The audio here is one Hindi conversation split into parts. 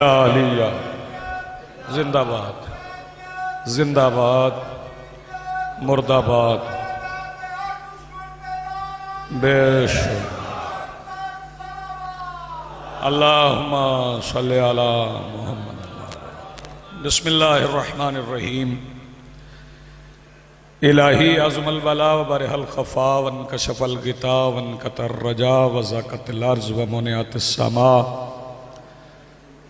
आलिया जिंदाबाद जिंदाबाद मुर्दाबाद बेशक अल्लाहुम्मा सल्ली अला मुहम्मद। बिस्मिल्लाहिर्रहमानिर्रहीम। इलाही अज़मल बला व बरहल खफा वन कशफल गिता वन कतर रजा व ज़कतल अर्ज़ व मुनिअतिस समा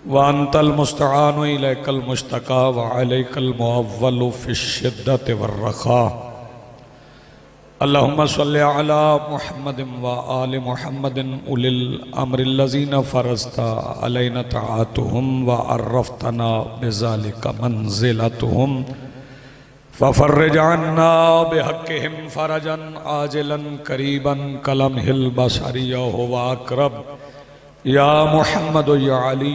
व अंतल मुस्तआन व इलैकल मुश्तका व अलैकल मुअव्वल फ़िश्शिद्दति वर्रख़ा। अल्लाहुम्मा सल्लि अला मुहम्मदिन व आलि मुहम्मदिन उलिल अम्रिल्लज़ीना फ़रज़ता अलैना तआतुहुम व अर्रफ़तना बिज़ालिका मंज़िलतहुम फ़फ़र्रिज अन्ना बिहक़्क़िहिम फ़रजन आजिलन क़रीबन कलमहिल बसरिया हुवा अक़रब। या मोहम्मद या अली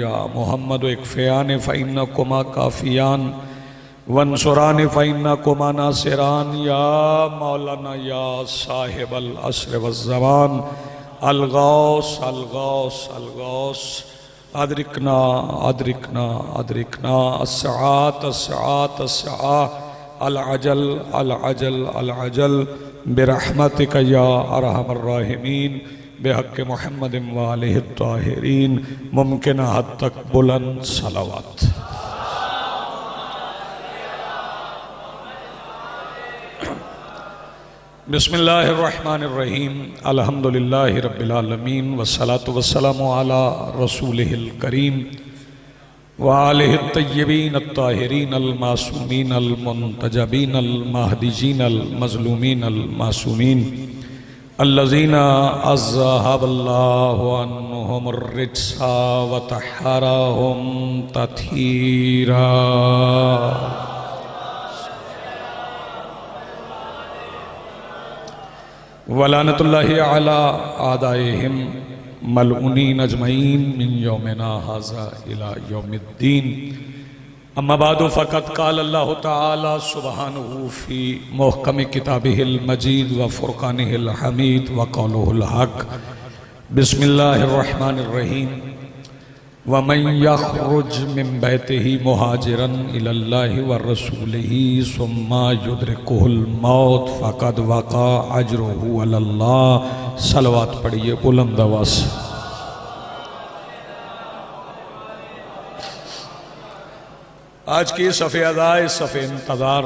या मोहम्मद इक्फ़ियान फ़इन्नकुमा काफ़ियान वंसुरान फ़इन्नकुमा नासिरान। या मौलाना या साहिबल अस्र वज़्ज़मान अलगौस अलगौस अलगौस अदरिकना अदरिकना अदरिकना अस्सआत अस्सआत अस्सआ अल अजल अल अजल अल अजल बिरहमतिका या अरहमर राहिमीन बेहक़्क़े मुहम्मदिन व आलिहि त्ताहिरीन। मुमकिन हद तक बुलंद सलावत। बिस्मिल्लाहिर्रहमानिर्रहीम। अल्हम्दुलिल्लाहि रब्बिल आलमीन वस्सलातु वस्सलामु अला रसूलिहिल करीम व आलिहि तय्यबीन अत्ताहिरीन अल मासूमीन अल मुंतजबीन अल महदीजीन अल मज़लूमीन अल मासूमीन अल्लज़ीना अज़हबल्लाहु अन्हुमुर रिज्सा व तहहरहुम तत्हीरा। वलानतुल्लाहि अला आदाइहिम मलऊनीन अजमईन मिन यौमिना हाज़ा इला यौमिद्दीन। अम्मा बादु फ़क़द क़ाल अल्लाहु तआला सुब्हानहु फ़ी मुहकम किताबिहिल मजीद व फ़ुरक़ानिहिल हमीद व क़ौलुहुल हक़। बिस्मिल्लाहिर्रहमानिर्रहीम। व मन यख़रुज मिन बैतिही मुहाजिरन इलल्लाहि व रसूलिही सुम्मा युद्रिकुहुल मौत फ़क़द वक़ा अज्रुहु अलल्लाह। सलवात पढ़िए बुलंद आवाज़ से। आज की सफ़े अदाए सफ़े इंतज़ार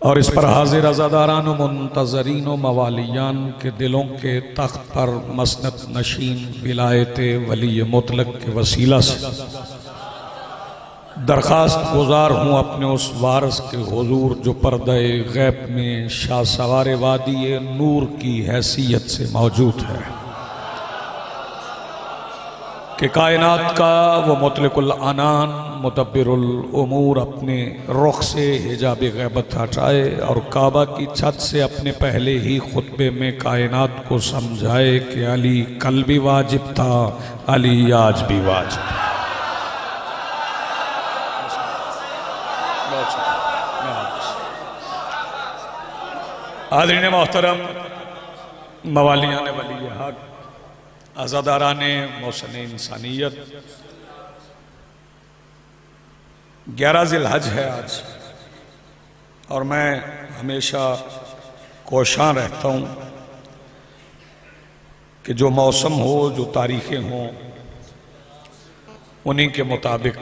और इस पर हाजिर अज़ादारान मुंतज़रीन मवालियान के दिलों के तख्त पर मसनद नशीन विलायत वली मुतलक के वसीला से दरख्वास्त गुजार हूँ अपने उस वारस के हुजूर जो पर्दे गैब में शाह सवार वादी नूर की हैसियत से मौजूद है कि कायनात का वो मुतलकुल अनान मुदब्बिरुल उमूर अपने रुख से हिजाब गैबत हटाए और काबा की छत से अपने पहले ही खुतबे में कायनात को समझाए कि अली कल भी वाजिब था, अली आज भी वाजिब। आदरीन मोहतरम मवालियान वली हक आज़ादाराने मौसम इंसानियत, 11 ज़िलहज है आज और मैं हमेशा कोशां रहता हूँ कि जो मौसम हो, जो तारीखें हों, उन्हीं के मुताबिक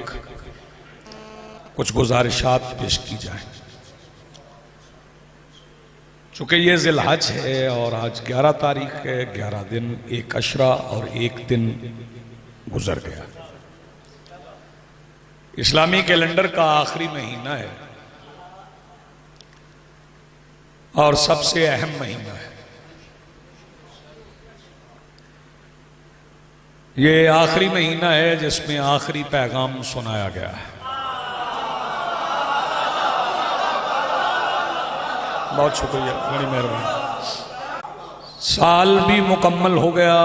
कुछ गुजारिशात पेश की जाएं। चूँकि ये ज़िलहज है और आज 11 तारीख है, 11 दिन, एक अशरा और एक दिन गुजर गया। इस्लामी कैलेंडर का आखिरी महीना है और सबसे अहम महीना है। ये आखिरी महीना है जिसमें आखिरी पैगाम सुनाया गया है। बहुत शुक्रिया, बड़ी मेहरबानी। साल भी मुकम्मल हो गया,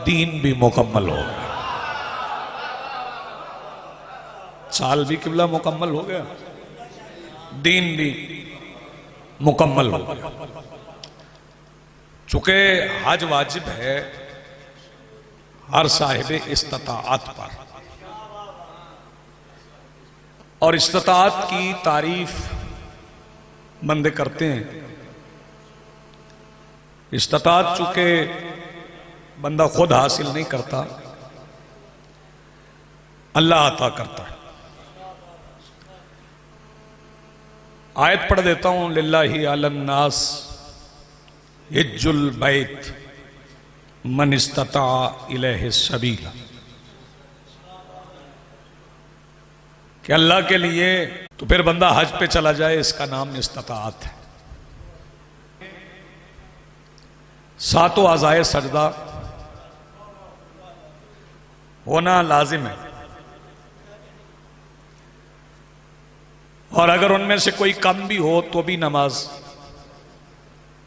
दीन भी मुकम्मल हो गया। साल भी किबला मुकम्मल हो गया, दीन भी मुकम्मल हो गया। चूंकि हज वाजिब है, हर साहिब इस्तिताअत पर। और इस्तिताअत की तारीफ बंदे करते हैं। इस्तिताअत चूंकि बंदा खुद हासिल नहीं करता, अल्लाह अता करता है। आयत पढ़ देता हूं, लिल्लाहि अलन्नास हिज्जुल बैत मन इस्तता इलैहि सबीला, कि अल्लाह के लिए तो फिर बंदा हज पे चला जाए, इसका नाम इस्तिताअत है। सातों अज़ाए सजदा होना लाजिम है, और अगर उनमें से कोई कम भी हो तो भी नमाज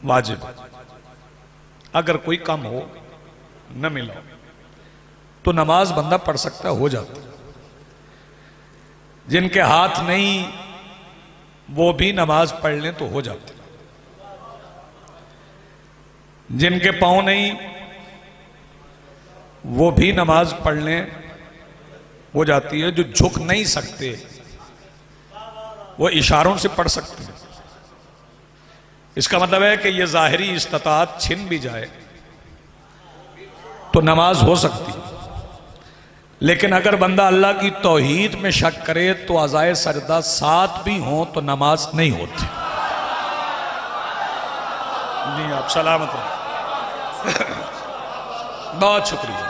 वाजिब है। अगर कोई कम हो, न मिला तो नमाज बंदा पढ़ सकता, हो जाता। जिनके हाथ नहीं वो भी नमाज पढ़ लें तो हो जाती। जिनके पांव नहीं वो भी नमाज पढ़ लें हो जाती है। जो झुक नहीं सकते वो इशारों से पढ़ सकते हैं। इसका मतलब है कि ये ज़ाहिरी इस्तिताअत छिन भी जाए तो नमाज हो सकती है। लेकिन अगर बंदा अल्लाह की तौहीद में शक करे तो अज़ाए सजदा 7 भी हों तो नमाज नहीं होती। नहीं, आप सलामत रहो। बहुत शुक्रिया।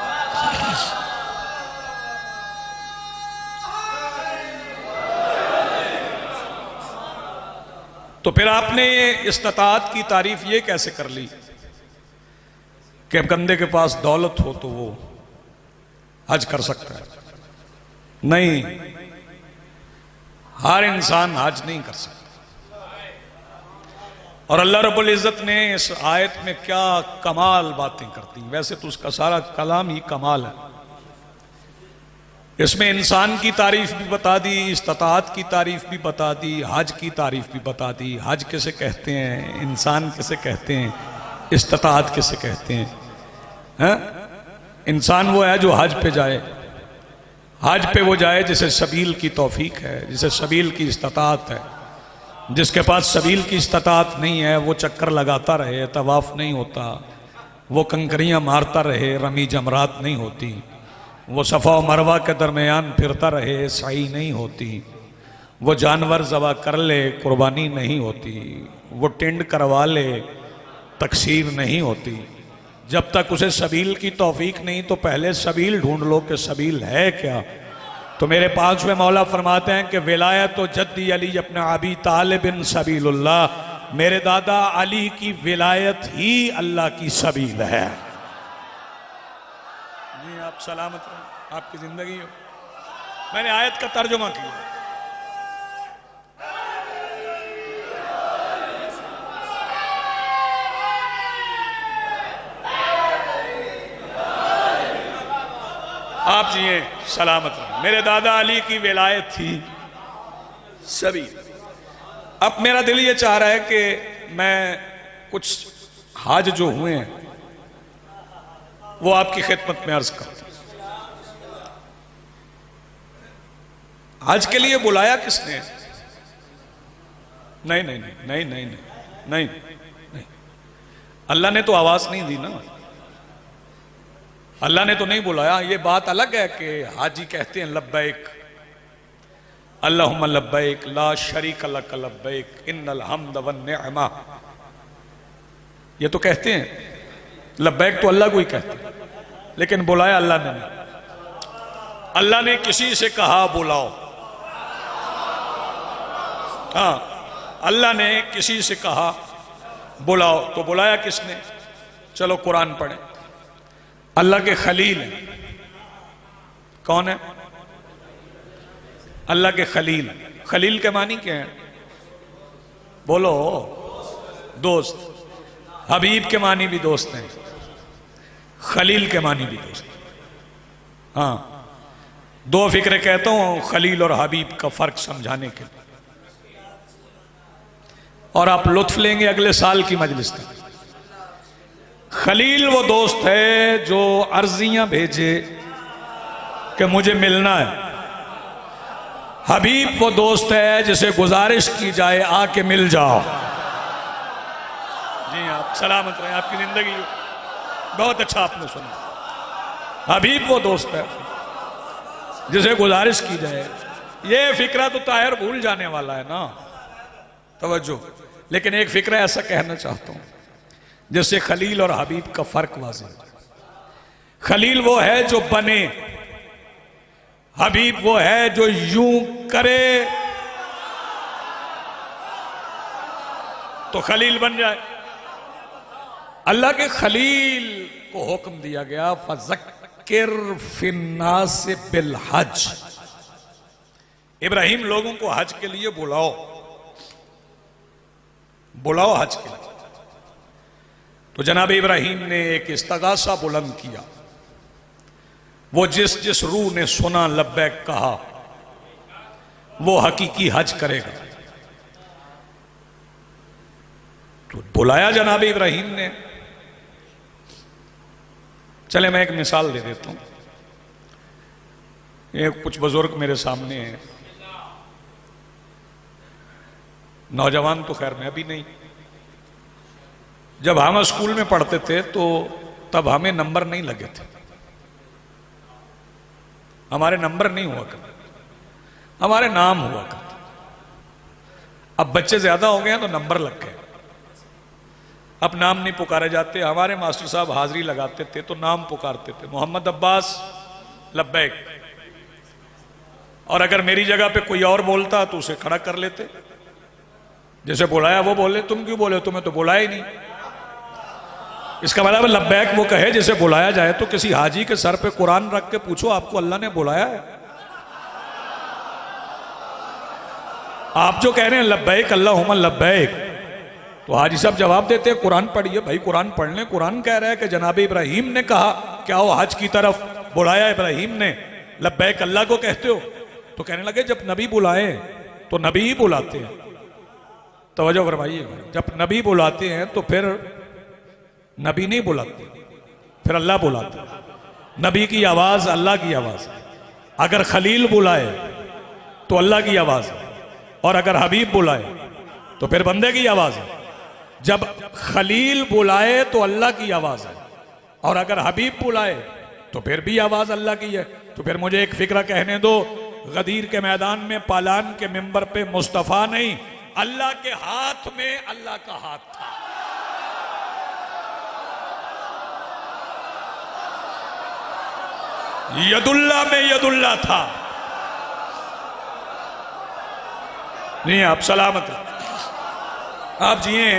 तो फिर आपने इस्तिताअत की तारीफ ये कैसे कर ली कि बंदे के पास दौलत हो तो वो हज कर सकता है? नहीं, हर इंसान हज नहीं कर सकता। और अल्लाह रब्बुल इज़्ज़त ने इस आयत में क्या कमाल बातें करती। वैसे तो उसका सारा कलाम ही कमाल है। इसमें इंसान की तारीफ भी बता दी, इस्तिताअत की तारीफ भी बता दी, हज की तारीफ भी बता दी। हज किसे कहते हैं, इंसान किसे कहते हैं, इस्तिताअत किसे कहते हैं? इंसान वो है जो हज पे जाए। हज पे वो जाए जिसे सबील की तौफीक है, जिसे सबील की इस्तिताअत है। जिसके पास सबील की इस्तिताअत नहीं है वो चक्कर लगाता रहे, तवाफ नहीं होता, वो कंकरियां मारता रहे, रमी जमरात नहीं होती, वो सफ़ा और मरवा के दरमियान फिरता रहे, सही नहीं होती, वो जानवर ज़बा कर ले, कुर्बानी नहीं होती, वो टेंड करवा ले, तकसीर नहीं होती। जब तक उसे सबील की तौफीक नहीं तो पहले सबील ढूंढ लो कि सबील है क्या। तो मेरे 5वें मौला फरमाते हैं कि विलायत तो जद्दी अली अपने अबी तालिब बिन सबीलुल्लाह, मेरे दादा अली की विलायत ही अल्लाह की सबील है। जी आप सलामत रहो, आपकी जिंदगी हो। मैंने आयत का तर्जुमा किया। आप जिए सलामत रहे। मेरे दादा अली की विलायत थी सभी। अब मेरा दिल ये चाह रहा है कि मैं कुछ हाज जो हुए हैं वो आपकी खिदमत में अर्ज करूं। हज के लिए बुलाया किसने? नहीं नहीं नहीं नहीं नहीं नहीं नहीं नहीं, अल्लाह ने तो आवाज नहीं दी ना। अल्लाह ने तो नहीं बुलाया। ये बात अलग है कि हाजी कहते हैं लब्बैक अल्लाहुम्मा लब्बैक ला शरीक लक लब्बैक इन्नल हम्द वन निअमा। ये तो कहते हैं लब्बैक, तो अल्लाह को ही कहते हैं, लेकिन बुलाया अल्लाह ने नहीं। अल्लाह ने किसी से कहा बुलाओ। हाँ, अल्लाह ने किसी से कहा बुलाओ, तो बुलाया किसने? चलो कुरान पढ़े। अल्लाह के खलील हैं। कौन है? अल्लाह के खलील। खलील के मानी क्या है? बोलो। दोस्त। हबीब के मानी भी दोस्त हैं, खलील के मानी भी दोस्त। हाँ, दो फिक्रे कहता हूं खलील और हबीब का फर्क समझाने के लिए, और आप लुत्फ लेंगे अगले साल की मजलिस तक। खलील वो दोस्त है जो अर्जियां भेजे कि मुझे मिलना है। हबीब वो दोस्त है जिसे गुजारिश की जाए आके मिल जाओ। जी आप सलामत रहें, आपकी जिंदगी बहुत अच्छा आपने सुना। हबीब वो दोस्त है जिसे गुजारिश की जाए। ये फिक्रा तो ताहिर भूल जाने वाला है ना, तवज्जो। लेकिन एक फिक्रा ऐसा कहना चाहता हूं जिससे खलील और हबीब का फर्क वाज़ेह। खलील वो है जो बने, हबीब वो है जो यूं करे तो खलील बन जाए। अल्लाह के खलील को हुक्म दिया गया फज़क्किर फिन्नास बिल हज। इब्राहिम लोगों को हज के लिए बुलाओ, बुलाओ हज के लिए। तो जनाब इब्राहिम ने एक इस्तगासा बुलंद किया। वो जिस जिस रूह ने सुना लब्बैक कहा वो हकीकी हज करेगा। तो बुलाया जनाब इब्राहिम ने। चले मैं एक मिसाल दे देता हूं। एक कुछ बुजुर्ग मेरे सामने हैं, नौजवान तो खैर मैं भी नहीं। जब हम स्कूल में पढ़ते थे तो तब हमें नंबर नहीं लगे थे, हमारे नंबर नहीं हुआ करते, हमारे नाम हुआ करते। अब बच्चे ज्यादा हो गए हैं तो नंबर लग गए, अब नाम नहीं पुकारे जाते। हमारे मास्टर साहब हाजिरी लगाते थे तो नाम पुकारते थे, मोहम्मद अब्बास लब्बैक। और अगर मेरी जगह पे कोई और बोलता तो उसे खड़ा कर लेते, जैसे बुलाया वो बोले, तुम क्यों बोले, तुम्हें तो बुलाया ही नहीं। इसका मतलब लब्बैक वो कहे जिसे बुलाया जाए। तो किसी हाजी के सर पे कुरान रख के पूछो आपको अल्लाह ने बुलाया है? आप जो कह रहे हैं लब्बैक अल्लाहुम्मा लब्बैक, तो हाजी साहब जवाब देते हैं कुरान पढ़िए। भाई कुरान पढ़ लें। कुरान कह रहा है कि जनाब इब्राहिम ने कहा क्या हो हज की तरफ, बुलाया इब्राहिम ने, लब्बैक अल्लाह को कहते हो। तो कहने लगे जब नबी बुलाए तो नबी ही बुलाते हैं। तवज्जो फरमाइएगा, जब नबी बुलाते हैं तो फिर नबी नहीं बुलाते, फिर अल्लाह बुलाते। नबी की आवाज अल्लाह की आवाज है। अगर खलील बुलाए तो अल्लाह की आवाज है, और अगर हबीब बुलाए तो फिर बंदे की आवाज है। जब खलील बुलाए तो अल्लाह की आवाज है, और अगर हबीब बुलाए तो फिर भी आवाज अल्लाह की है। तो फिर मुझे एक फिक्रा कहने दो, गदीर के मैदान में पालान के मिंबर पे मुस्तफा नहीं, अल्लाह के हाथ में अल्लाह का हाथ था। यदुल्ला में यदुल्ला था। नहीं आप सलामत रहे, आप जिए,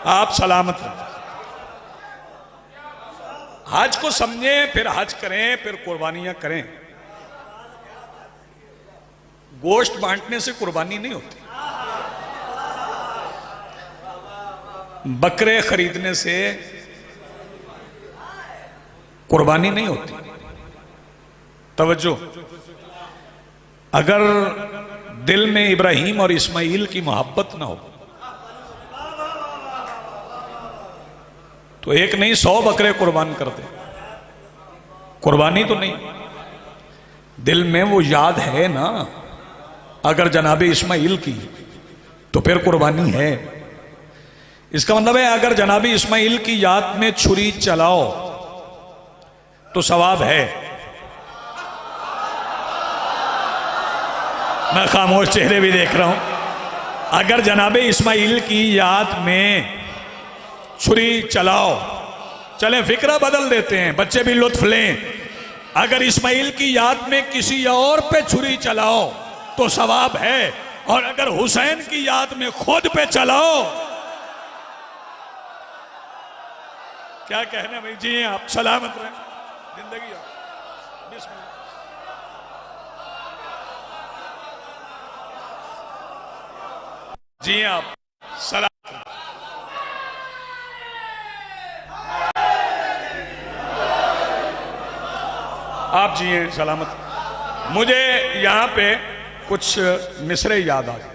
आप सलामत रहे। हज को समझें, फिर हज करें, फिर कुर्बानियां करें। गोश्त बांटने से कुर्बानी नहीं होती, बकरे खरीदने से कुर्बानी नहीं होती। तवज्जो, अगर दिल में इब्राहिम और इस्माइल की मोहब्बत ना हो तो एक नहीं 100 बकरे कुर्बान कर दे, कुर्बानी तो नहीं। दिल में वो याद है ना, अगर जनाबे इस्माइल की तो फिर कुर्बानी है। इसका मतलब है अगर जनाबे इस्माइल की याद में छुरी चलाओ तो सवाब है। मैं खामोश चेहरे भी देख रहा हूं। अगर जनाबे इस्माइल की याद में छुरी चलाओ, चले फिक्रा बदल देते हैं, बच्चे भी लुत्फ लें। अगर इस्माइल की याद में किसी और पे छुरी चलाओ तो सवाब है, और अगर हुसैन की याद में खुद पे चलाओ, क्या कहने भाई जी, आप सलामत रहें, जिंदगी बिस्मिल्लाह। जी आप सलाम। आप जिए सलामत। मुझे यहां पे कुछ मिसरे याद आ गए,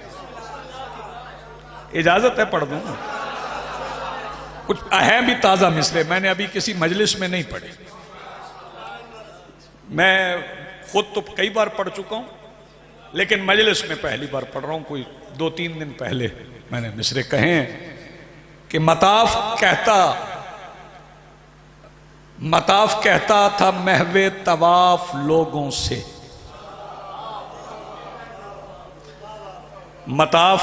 इजाजत है पढ़ दूंगा। कुछ हैं भी ताज़ा मिसरे, मैंने अभी किसी मजलिस में नहीं पढ़े। मैं खुद तो कई बार पढ़ चुका हूं, लेकिन मजलिस में पहली बार पढ़ रहा हूं। कोई 2-3 दिन पहले मैंने मिसरे कहे कि मताफ कहता था महवे तवाफ लोगों से। मताफ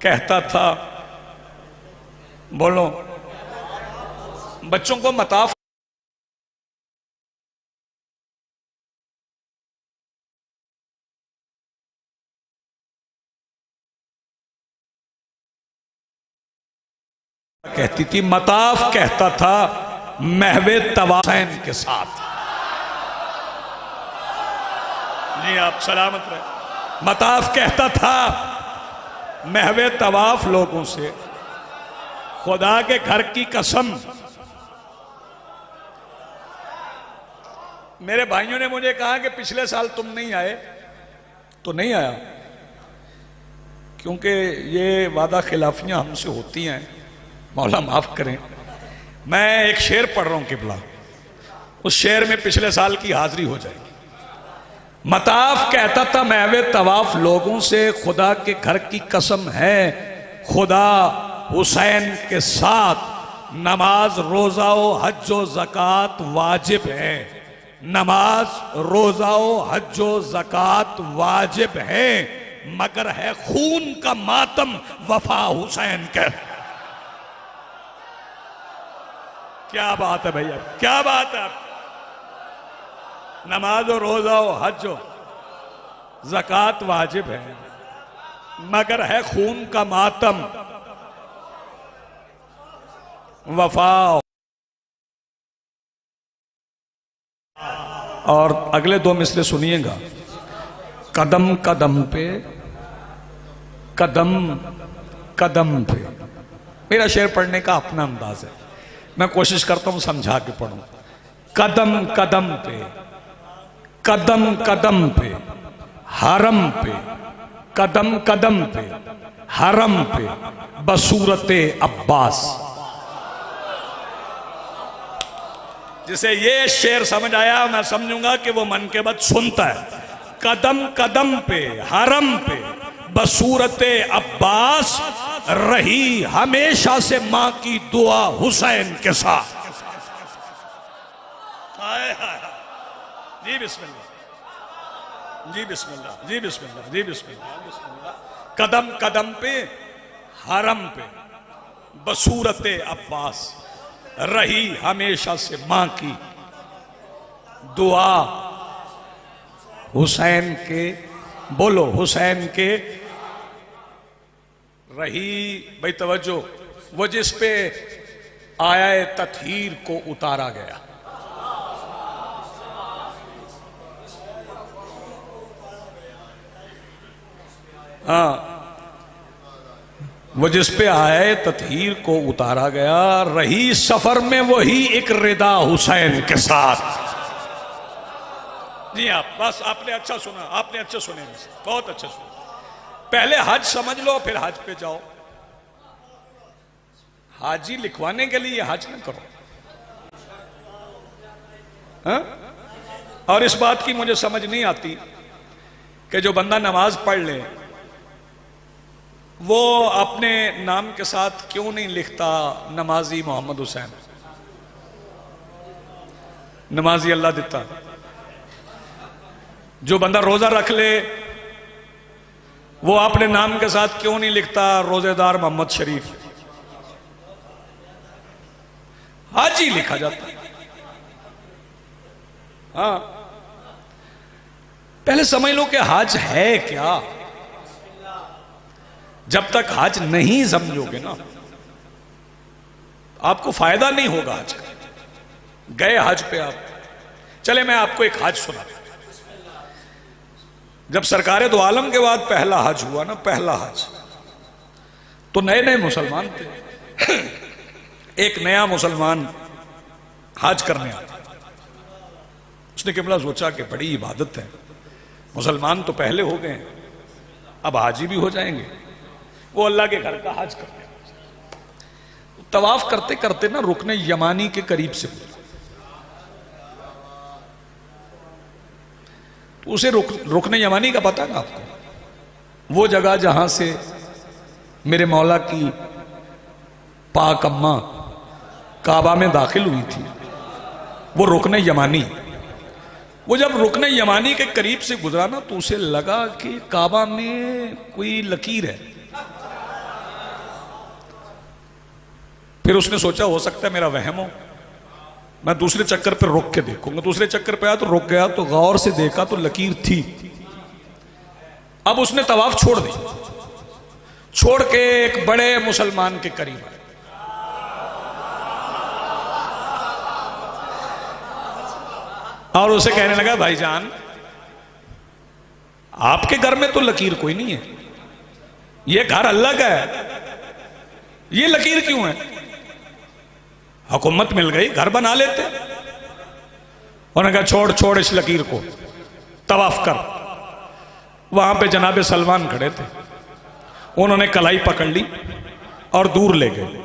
कहता था, बोलो बच्चों को मताफ कहती थी, मताफ कहता था महवे तवाफ़ैन के साथ। जी आप सलामत रहे। मताफ कहता था महवे तवाफ लोगों से, खुदा के घर की कसम। मेरे भाइयों ने मुझे कहा कि पिछले साल तुम नहीं आए, तो नहीं आया क्योंकि ये वादा खिलाफियां हमसे होती हैं, मौला माफ करें। मैं एक शेर पढ़ रहा हूं किबला, उस शेर में पिछले साल की हाजिरी हो जाएगी। मताफ कहता था महवे तवाफ लोगों से, खुदा के घर की कसम है खुदा हुसैन के साथ नमाज रोजा हज व ज़कात वाजिब है। नमाज रोजा हज व ज़कात वाजिब है, मगर है खून का मातम वफा हुसैन के। क्या बात है भैया, क्या बात है। नमाज और रोजा और हज और ज़कात वाजिब है, मगर है खून का मातम वफा। और अगले 2 मिसरे सुनिएगा। कदम कदम पे, कदम कदम पे। मेरा शेर पढ़ने का अपना अंदाज है, मैं कोशिश करता हूं समझा के पढ़ूं। कदम कदम पे, कदम कदम पे, हरम पे, कदम कदम पे, हरम पे, बसूरते अब्बास। जिसे ये शेर समझ आया, मैं समझूंगा कि वो मन के बाद सुनता है। कदम कदम पे, हरम पे, बसूरते अब्बास, रही हमेशा से मां की दुआ हुसैन के साथ। जी बिस्मिल्लाह, जी बिस्मिल्लाह, जी बिस्मिल्लाह, जी बिस्मिल्लाह। कदम कदम पे, हरम पे, बसूरते अब्बास, रही हमेशा से मां की दुआ हुसैन के। बोलो हुसैन के। रही भाई तवज्जो, वो जिस पे आया तत्हीर को उतारा गया। हाँ, वो जिस पे आया तत्हीर को उतारा गया, रही सफर में वही एक रिदा हुसैन के साथ। जी आप बस आपने अच्छा सुना, आपने अच्छे सुने, बहुत अच्छा सुना। पहले हज समझ लो, फिर हज पे जाओ। हाजी लिखवाने के लिए हज न करो। हा? और इस बात की मुझे समझ नहीं आती कि जो बंदा नमाज पढ़ ले, वो अपने नाम के साथ क्यों नहीं लिखता नमाजी मोहम्मद हुसैन। नमाजी अल्लाह देता। जो बंदा रोजा रख ले, वो अपने नाम के साथ क्यों नहीं लिखता रोजेदार मोहम्मद शरीफ। हाजी लिखा जाता है। हाँ, पहले समझ लो कि हज है क्या। जब तक हज नहीं समझोगे ना, आपको फायदा नहीं होगा हज का। गए हज पे आप, चले मैं आपको एक हज सुना। जब सरकार दो आलम के बाद पहला हज हुआ ना, पहला हज, तो नए नए मुसलमान थे। एक नया मुसलमान हज करने आता, उसने किबला सोचा कि बड़ी इबादत है, मुसलमान तो पहले हो गए, अब हाजी भी हो जाएंगे। वो अल्लाह के घर का हज करने, तवाफ करते करते ना रुकने यमानी के करीब से तो उसे रुकने यमानी का पता है आपको? वो जगह जहां से मेरे मौला की पाक अम्मा काबा में दाखिल हुई थी, वो रुकने यमानी। वो जब रुकने यमानी के करीब से गुजरा ना तो उसे लगा कि काबा में कोई लकीर है। फिर उसने सोचा हो सकता है मेरा वहम हो, मैं दूसरे चक्कर पर रुक के देखूंगा। दूसरे चक्कर पे आया तो रुक गया, तो गौर से देखा तो लकीर थी। अब उसने तवाफ छोड़ दी, छोड़ के एक बड़े मुसलमान के करीब आया। और उसे कहने लगा, भाईजान आपके घर में तो लकीर कोई नहीं है, ये घर अल्लाह का है, ये लकीर क्यों है? हुकूमत मिल गई, घर बना लेते। उन्होंने कहा छोड़ छोड़ इस लकीर को, तवाफ कर। वहां पे जनाबे सलमान खड़े थे, उन्होंने कलाई पकड़ ली और दूर ले गए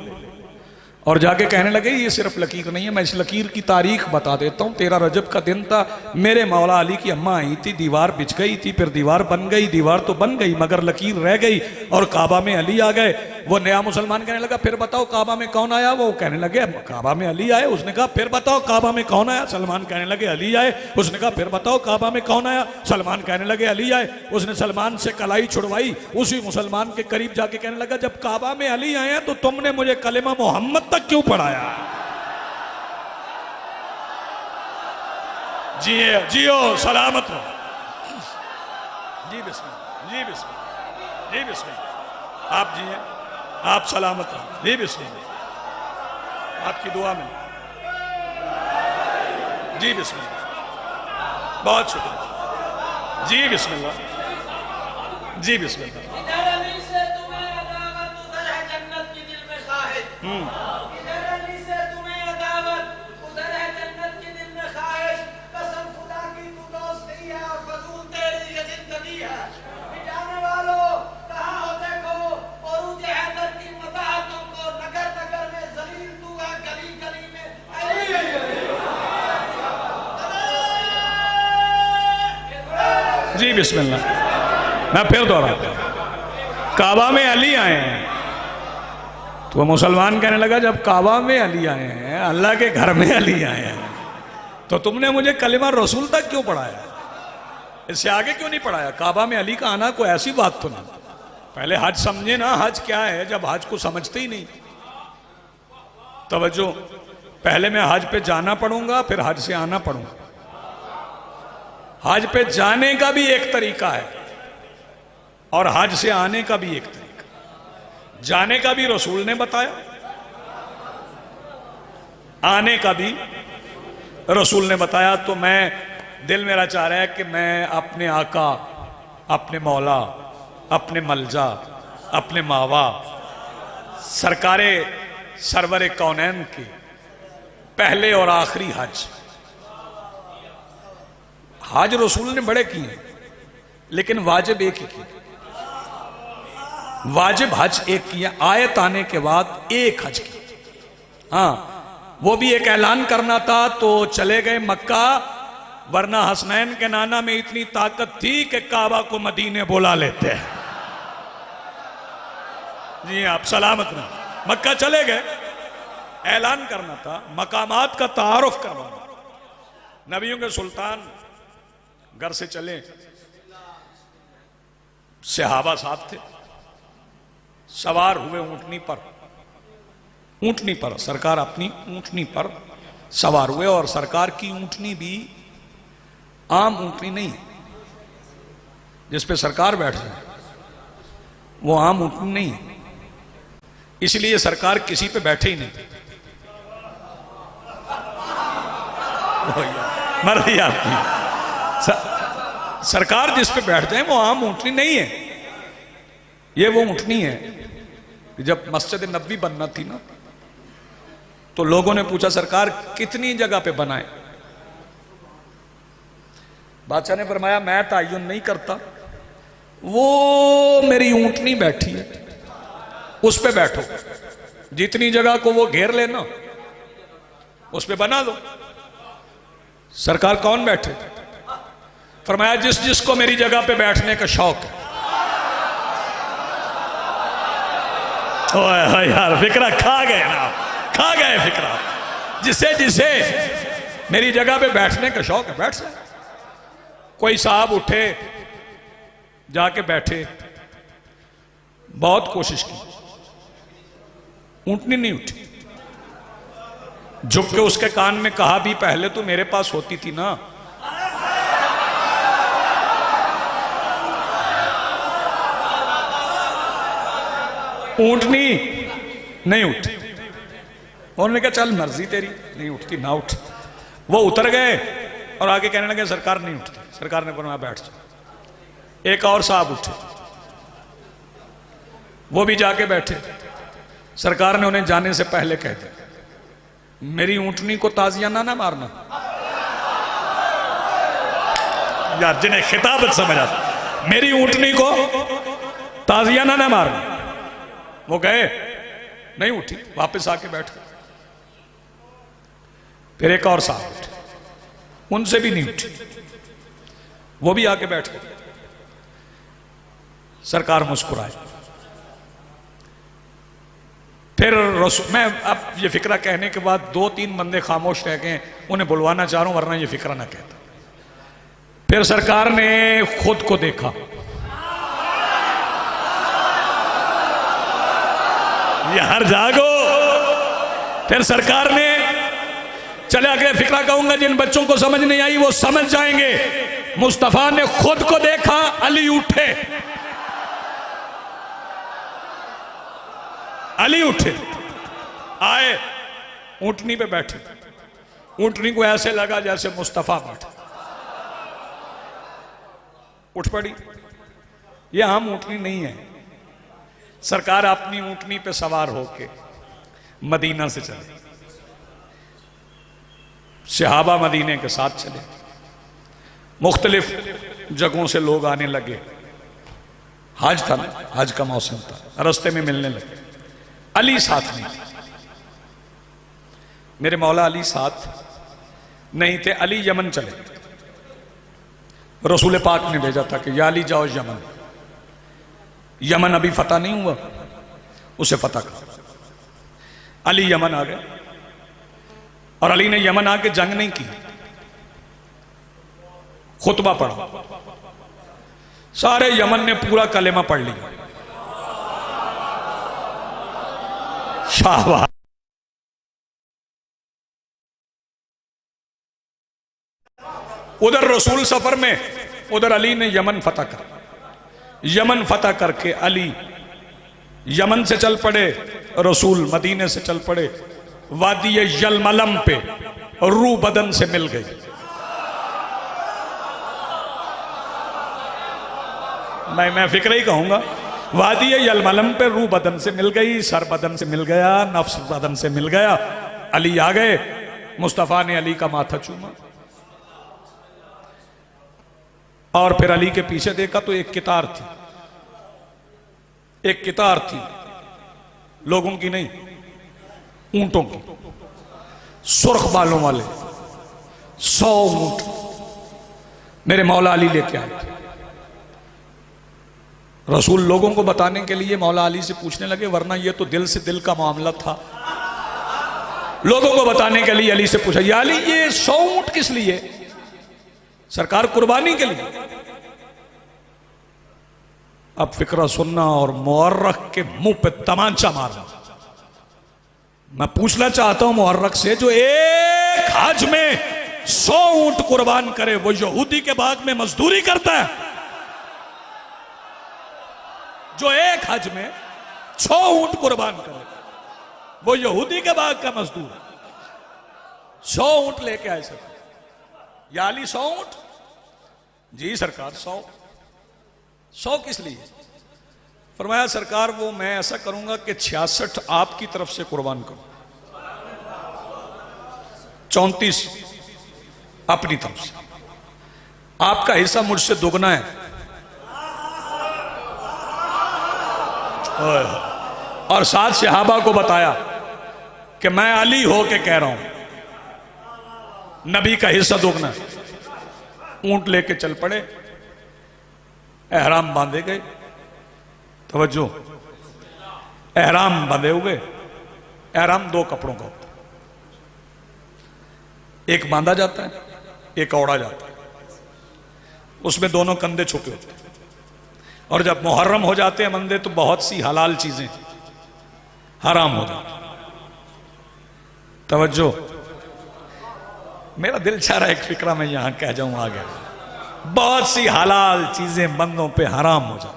और जाके कहने लगे ये सिर्फ लकीर नहीं है, मैं इस लकीर की तारीख बता देता हूँ। 13 रजब का दिन था, मेरे मौला अली की अम्मा आई थी, दीवार बिछ गई थी, फिर दीवार बन गई, दीवार तो बन गई मगर लकीर रह गई और काबा में अली आ गए। वो नया मुसलमान कहने लगा फिर बताओ काबा में कौन आया? वो कहने लगे काबा में अली आए। उसने कहा फिर बताओ काबा में कौन आया? सलमान कहने लगे अली आए। उसने कहा फिर बताओ काबा में कौन आया? सलमान कहने लगे अली आए। उसने सलमान से कलाई छुड़वाई, उसी मुसलमान के करीब जाके कहने लगा जब काबा में अली आए हैं तो तुमने मुझे कलेमा मोहम्मद तक क्यों पढ़ाया? जिए जियो सलामत रहो। जी बिस्मिल्लाह, जी बिस्मिल्लाह, जी बिस्मिल्लाह। आप जिए, आप सलामत रहो। जी बिस्मिल्लाह, आपकी दुआ में। जी बिस्मिल्लाह, बहुत शुक्रिया। जी बिस्मिल्लाह, जी बिस्मिल्लाह। जी बिस्मिल्लाह। मैं फिर दोहराता हूं, काबा में अली आए हैं तो मुसलमान कहने लगा जब काबा में अली आए हैं, अल्लाह के घर में अली आए हैं, तो तुमने मुझे कलिमा रसूल तक क्यों पढ़ाया? इससे आगे क्यों नहीं पढ़ाया? काबा में अली का आना कोई ऐसी बात तो नहीं। पहले हज समझे ना, हज क्या है, जब हज को समझते ही नहीं। तवज्जो, पहले मैं हज पे जाना पड़ूंगा, फिर हज से आना पड़ूंगा। हज पे जाने का भी एक तरीका है और हज से आने का भी एक तरीका। जाने का भी रसूल ने बताया, आने का भी रसूल ने बताया। तो मैं, दिल मेरा चाह रहा है कि मैं अपने आका, अपने मौला, अपने मलजा, अपने मावा, सरकारे सरवरे कौनैन के पहले और आखिरी हज। हज रसूल ने बड़े किए लेकिन वाजिब एक ही किया। वाजिब हज एक किया, आयत आने के बाद एक हज किया। हाँ, वो भी एक ऐलान करना था तो चले गए मक्का, वरना हसनैन के नाना में इतनी ताकत थी कि काबा को मदीने बुला लेते हैं। जी आप सलामत रहो। मक्का चले गए, ऐलान करना था, मकामात का तारुफ करवाना। नबियों के सुल्तान घर से चले, सहाबा साथ थे, सवार हुए ऊंटनी पर। ऊंटनी पर सरकार अपनी ऊंटनी पर सवार हुए और सरकार की ऊंटनी भी आम ऊंटनी नहीं जिस पे सरकार बैठ जाए, वो आम ऊंटनी नहीं है। इसलिए सरकार किसी पे बैठे ही नहीं। मर्जी आपकी। सरकार जिस पे बैठ जाए वो आम ऊंटनी नहीं है। ये वो ऊंटनी है कि जब मस्जिद नबवी बनना थी ना, तो लोगों ने पूछा सरकार कितनी जगह पे बनाए? बादशाह ने फरमाया मैं तायुन नहीं करता, वो मेरी ऊंटनी बैठी है, उस पे बैठो। जितनी जगह को वो घेर लेना उस पे बना दो। सरकार कौन बैठे? फरमाया जिस जिसको मेरी जगह पे बैठने का शौक है। ओए यार फिक्रा खा गए ना, खा गए फिक्रा। जिसे जिसे मेरी जगह पे बैठने का शौक है बैठ जाए। कोई साहब उठे जाके बैठे, बहुत कोशिश की, ऊंटनी नहीं उठी। झुक के उसके कान में कहा भी पहले तो मेरे पास होती थी ना। ऊंटनी नहीं उठी। उन्होंने कहा चल मर्जी तेरी, नहीं उठती ना उठ। वो उतर गए और आगे कहने लगे सरकार नहीं उठती। सरकार ने बोला बैठ जाओ। एक और साहब उठे, वो भी जाके बैठे। सरकार ने उन्हें जाने से पहले कह दिया मेरी ऊंटनी को ताजियाना ना मारना। यार जिन्हें खिताबत समझ आता, मेरी ऊंटनी को ताजियाना ना मारना। वो गए, नहीं उठी, वापस आके बैठ गए। फिर एक और साहब उठे, उनसे भी नहीं उठी, वो भी आके बैठ गए। सरकार मुस्कुराए। फिर मैं अब ये फिक्रा कहने के बाद 2-3 बंदे खामोश रह गए, उन्हें बुलवाना चाह रहा हूं वरना ये फिक्रा ना कहता। फिर सरकार ने खुद को देखा, यार जागो। फिर सरकार ने, चले अगले फिक्रा कहूंगा, जिन बच्चों को समझ नहीं आई वो समझ जाएंगे। मुस्तफा ने खुद को देखा, अली उठे, अली उठे, आए, ऊंटनी पे बैठे। ऊंटनी को ऐसे लगा जैसे मुस्तफा बैठा, उठ पड़ी। ये आम ऊंटनी नहीं है। सरकार अपनी ऊंटनी पे सवार होके मदीना से चले, सहाबा मदीने के साथ चले। मुख्तलिफ जगहों से लोग आने लगे। हज था ना, हज का मौसम था, रास्ते में मिलने लगे। अली साथ नहीं थे, मेरे मौला अली साथ नहीं थे। अली यमन चले, रसूल पाक ने भेजा था कि या अली जाओ यमन। यमन अभी फतह नहीं हुआ, उसे फतह करो। अली यमन आ गए और अली ने यमन आके जंग नहीं की, खुतबा पढ़ा। सारे यमन ने पूरा कलेमा पढ़ लिया। शाबाश। उधर रसूल सफर में, उधर अली ने यमन फतह कर। यमन फतह करके अली यमन से चल पड़े, रसूल मदीने से चल पड़े। वादी यलमलम पे रू बदन से मिल गई। मैं फिक्र ही कहूंगा, वादी यलमलम पे रू बदन से मिल गई, सर बदन से मिल गया, नफ्स बदन से मिल गया। अली आ गए, मुस्तफा ने अली का माथा चूमा और फिर अली के पीछे देखा तो एक कितार थी, एक कितार थी, लोगों की नहीं, ऊंटों की, सुर्ख बालों वाले 100 ऊंट मेरे मौला अली लेके आए थे। रसूल लोगों को बताने के लिए मौला अली से पूछने लगे, वरना ये तो दिल से दिल का मामला था। लोगों को बताने के लिए अली से पूछा, या अली ये 100 ऊंट किस लिए? सरकार कुर्बानी के लिए। अब फिक्रा सुनना और मुअर्रख के मुंह पे तमाचा मारना। मैं पूछना चाहता हूं मुअर्रख से, जो एक हज में 100 ऊंट कुर्बान करे, वो यहूदी के बाग में मजदूरी करता है? जो एक हज में 100 ऊंट कुर्बान करे, वो यहूदी के बाग का मजदूर। 100 ऊंट लेके आए सर, या अली 100 ऊंट? जी सरकार 100 किस लिए? फरमाया सरकार वो मैं ऐसा करूंगा कि 66 आपकी तरफ से कुर्बान करूं, 34 अपनी तरफ से। आपका हिस्सा मुझसे दुगना है। और साथ सहाबा को बताया कि मैं अली हो के कह रहा हूं, नबी का हिस्सा दुगना। ऊंट लेके चल पड़े, एहराम बांधे गए। तवज्जो, एहराम बांधे हुए। एहराम दो कपड़ों का होता है, एक बांधा जाता है, एक ओढ़ा जाता है। उसमें दोनों कंधे छुपे होते हैं। और जब मुहर्रम हो जाते हैं बंदे तो बहुत सी हलाल चीजें हराम हो जाती। तवज्जो, मेरा दिल चाह रहा है एक फिक्रा मैं यहां कह जाऊं आगे। बहुत सी हलाल चीजें बंदों पे हराम हो जाती।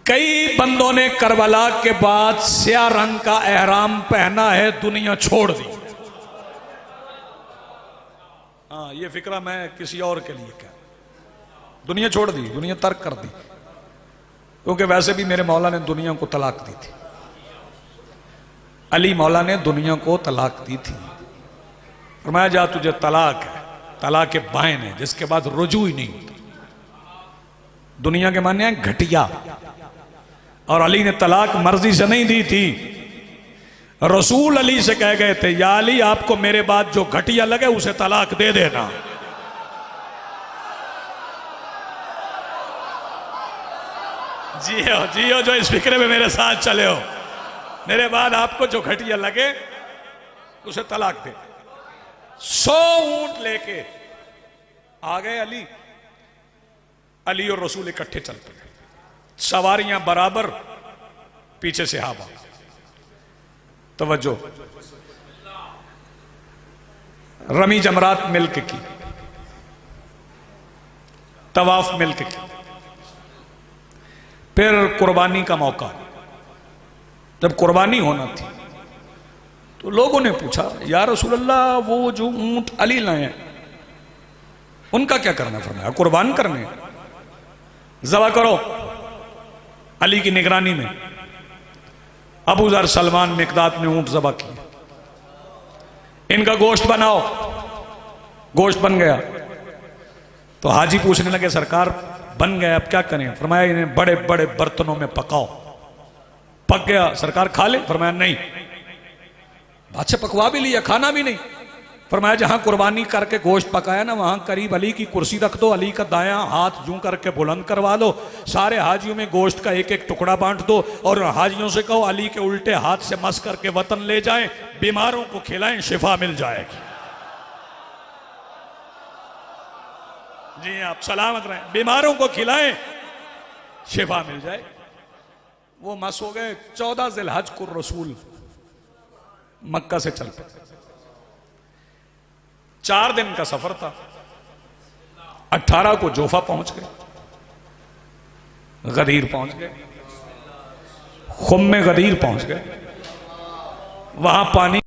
कई बंदों ने करबला के बाद स्याह रंग का एहराम पहना है, दुनिया छोड़ दी। हाँ, ये फिक्रा मैं किसी और के लिए कह, दुनिया छोड़ दी, दुनिया तर्क कर दी। क्योंकि वैसे भी मेरे मौला ने दुनिया को तलाक दी थी। अली मौला ने दुनिया को तलाक दी थी। फरमाया जा तुझे तलाक है, तलाक के बायन है, जिसके बाद रुजू ही नहीं होता। दुनिया के माने हैं घटिया। और अली ने तलाक मर्जी से नहीं दी थी। रसूल अली से कह गए थे, या अली आपको मेरे बाद जो घटिया लगे उसे तलाक दे देना। जियो जियो जो इस फिक्रे में मेरे साथ चले हो, मेरे बाद आपको जो घटिया लगे उसे तलाक दे। 100 ऊंट लेके आ गए अली। अली और रसूल इकट्ठे चल पड़े, सवारियां बराबर, पीछे से हाबा। तवज्जो, रमी जमरात मिल्क की, तवाफ मिल्क की। फिर कुर्बानी का मौका, जब कुर्बानी होना थी तो लोगों ने पूछा, या रसूल अल्लाह वो जो ऊंट अली लाए हैं उनका क्या करना? फरमाया कुर्बान करने, ज़बह करो। अली की निगरानी में अबू ज़र, सलमान, मिकदाद ने ऊंट ज़बह किए। इनका गोश्त बनाओ। गोश्त बन गया तो हाजी पूछने लगे, सरकार बन गया, अब क्या करें? फरमाया इन्हें बड़े बड़े बर्तनों में पकाओ। पक गया, सरकार खा ले? फरमाया नहीं। बादशाह पकवा भी लिया, खाना भी नहीं। फरमाया जहां कुर्बानी करके गोश्त पकाया ना, वहां करीब अली की कुर्सी रख दो, अली का दायां हाथ यूं करके बुलंद करवा लो, सारे हाजियों में गोश्त का एक एक टुकड़ा बांट दो और हाजियों से कहो अली के उल्टे हाथ से मस करके वतन ले जाएं, बीमारों को खिलाएं, शिफा मिल जाएगी। जी आप सलामत रहें, बीमारों को खिलाएं, शिफा मिल जाए। वो मस हो गए। 14 ज़िलहज को रसूल मक्का से चल पड़े। 4 दिन का सफर था। 18 को जोफा पहुंच गए, गदीर पहुंच गए, खुम्मे गदीर पहुंच गए। वहां पानी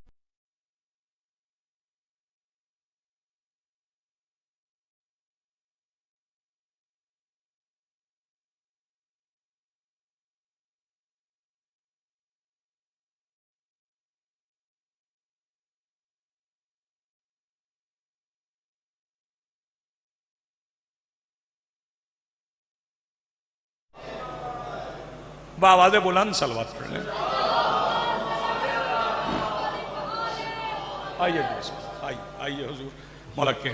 आवाज़े बुलंद सलवात पढ़ लें। आइए आइए आइए हुजूर, मौला के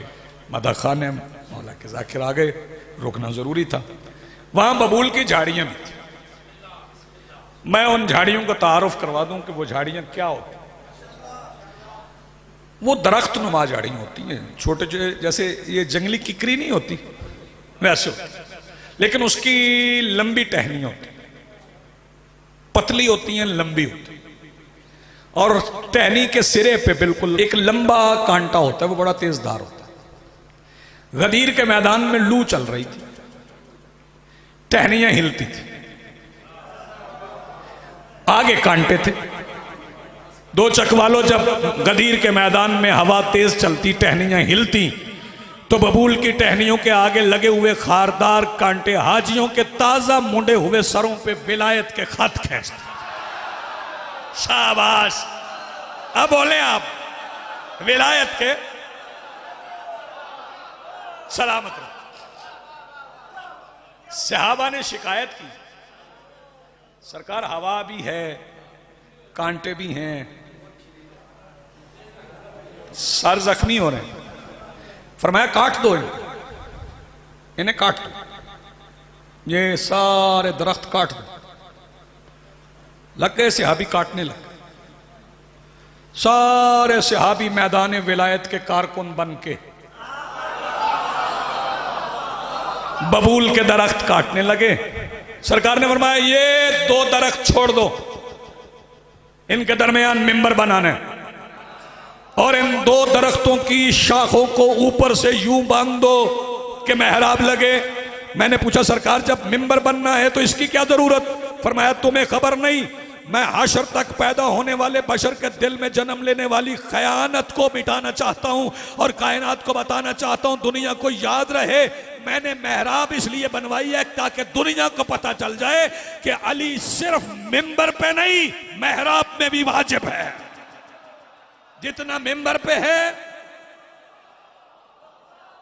मदा खाने, मौला के जाकिर आ गए, रुकना जरूरी था। वहां बबूल की झाड़ियां भी थी। मैं उन झाड़ियों का तारुफ करवा दूं कि वो झाड़ियां क्या होती। वो दरख्त नुमा झाड़ियां होती हैं, छोटे छोटे, जैसे ये जंगली किकरी नहीं होती वैसे होती, लेकिन उसकी लंबी टहनियां होती, पतली होती हैं, लंबी होती, और टहनी के सिरे पे बिल्कुल एक लंबा कांटा होता है, वो बड़ा तेज धार होता है। गदीर के मैदान में लू चल रही थी, टहनियां हिलती थी, आगे कांटे थे। 2 चकवालों जब गदीर के मैदान में हवा तेज चलती, टहनियां हिलती, तो बबूल की टहनियों के आगे लगे हुए खारदार कांटे हाजियों के ताजा मुंडे हुए सरों पे विलायत के खत खींचते। शाबाश, अब बोले आप, विलायत के सलामत रहो। सहाबा ने शिकायत की, सरकार हवा भी है, कांटे भी हैं, सर जख्मी हो रहे हैं। फरमाया काट दो इन्हें काट दो, ये सारे दरख्त काट दो। लग गए सहाबी काटने लगे। सारे सहाबी मैदान विलायत के कारकुन बन के बबूल के दरख्त काटने लगे। सरकार ने फरमाया ये 2 दरख्त छोड़ दो, इनके दरमियान मिंबर बनाने, और इन 2 दरख्तों की शाखों को ऊपर से यूं बांध दो कि मेहराब लगे। मैंने पूछा सरकार जब मिंबर बनना है तो इसकी क्या जरूरत? फरमाया तुम्हें खबर नहीं, मैं हशर तक पैदा होने वाले बशर के दिल में जन्म लेने वाली खयानत को मिटाना चाहता हूं और कायनात को बताना चाहता हूं, दुनिया को याद रहे मैंने मेहराब इसलिए बनवाई है ताकि दुनिया को पता चल जाए कि अली सिर्फ मिंबर पे नहीं मेहराब में भी वाजिब है। जितना मिंबर पे है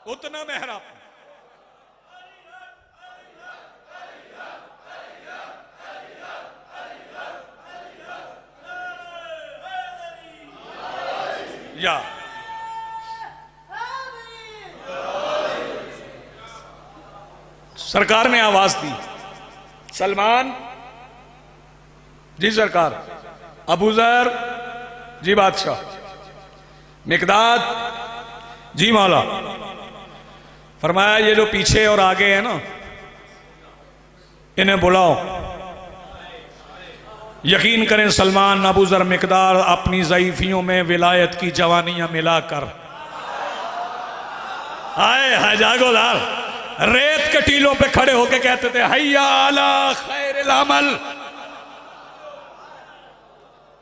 उतना मेहराब। या सरकार ने आवाज दी, सलमान जी सरकार, अबू जर जी बादशाह, मिकदाद जी मौला। फरमाया ये जो पीछे और आगे है ना इन्हें बुलाओ। यकीन करें सलमान, अबू जर, मिकदार अपनी ज़ईफियों में विलायत की जवानियां मिलाकर आए हजागोदार रेत के टीलों पे खड़े होके कहते थे हैया अला खैरिल अमल,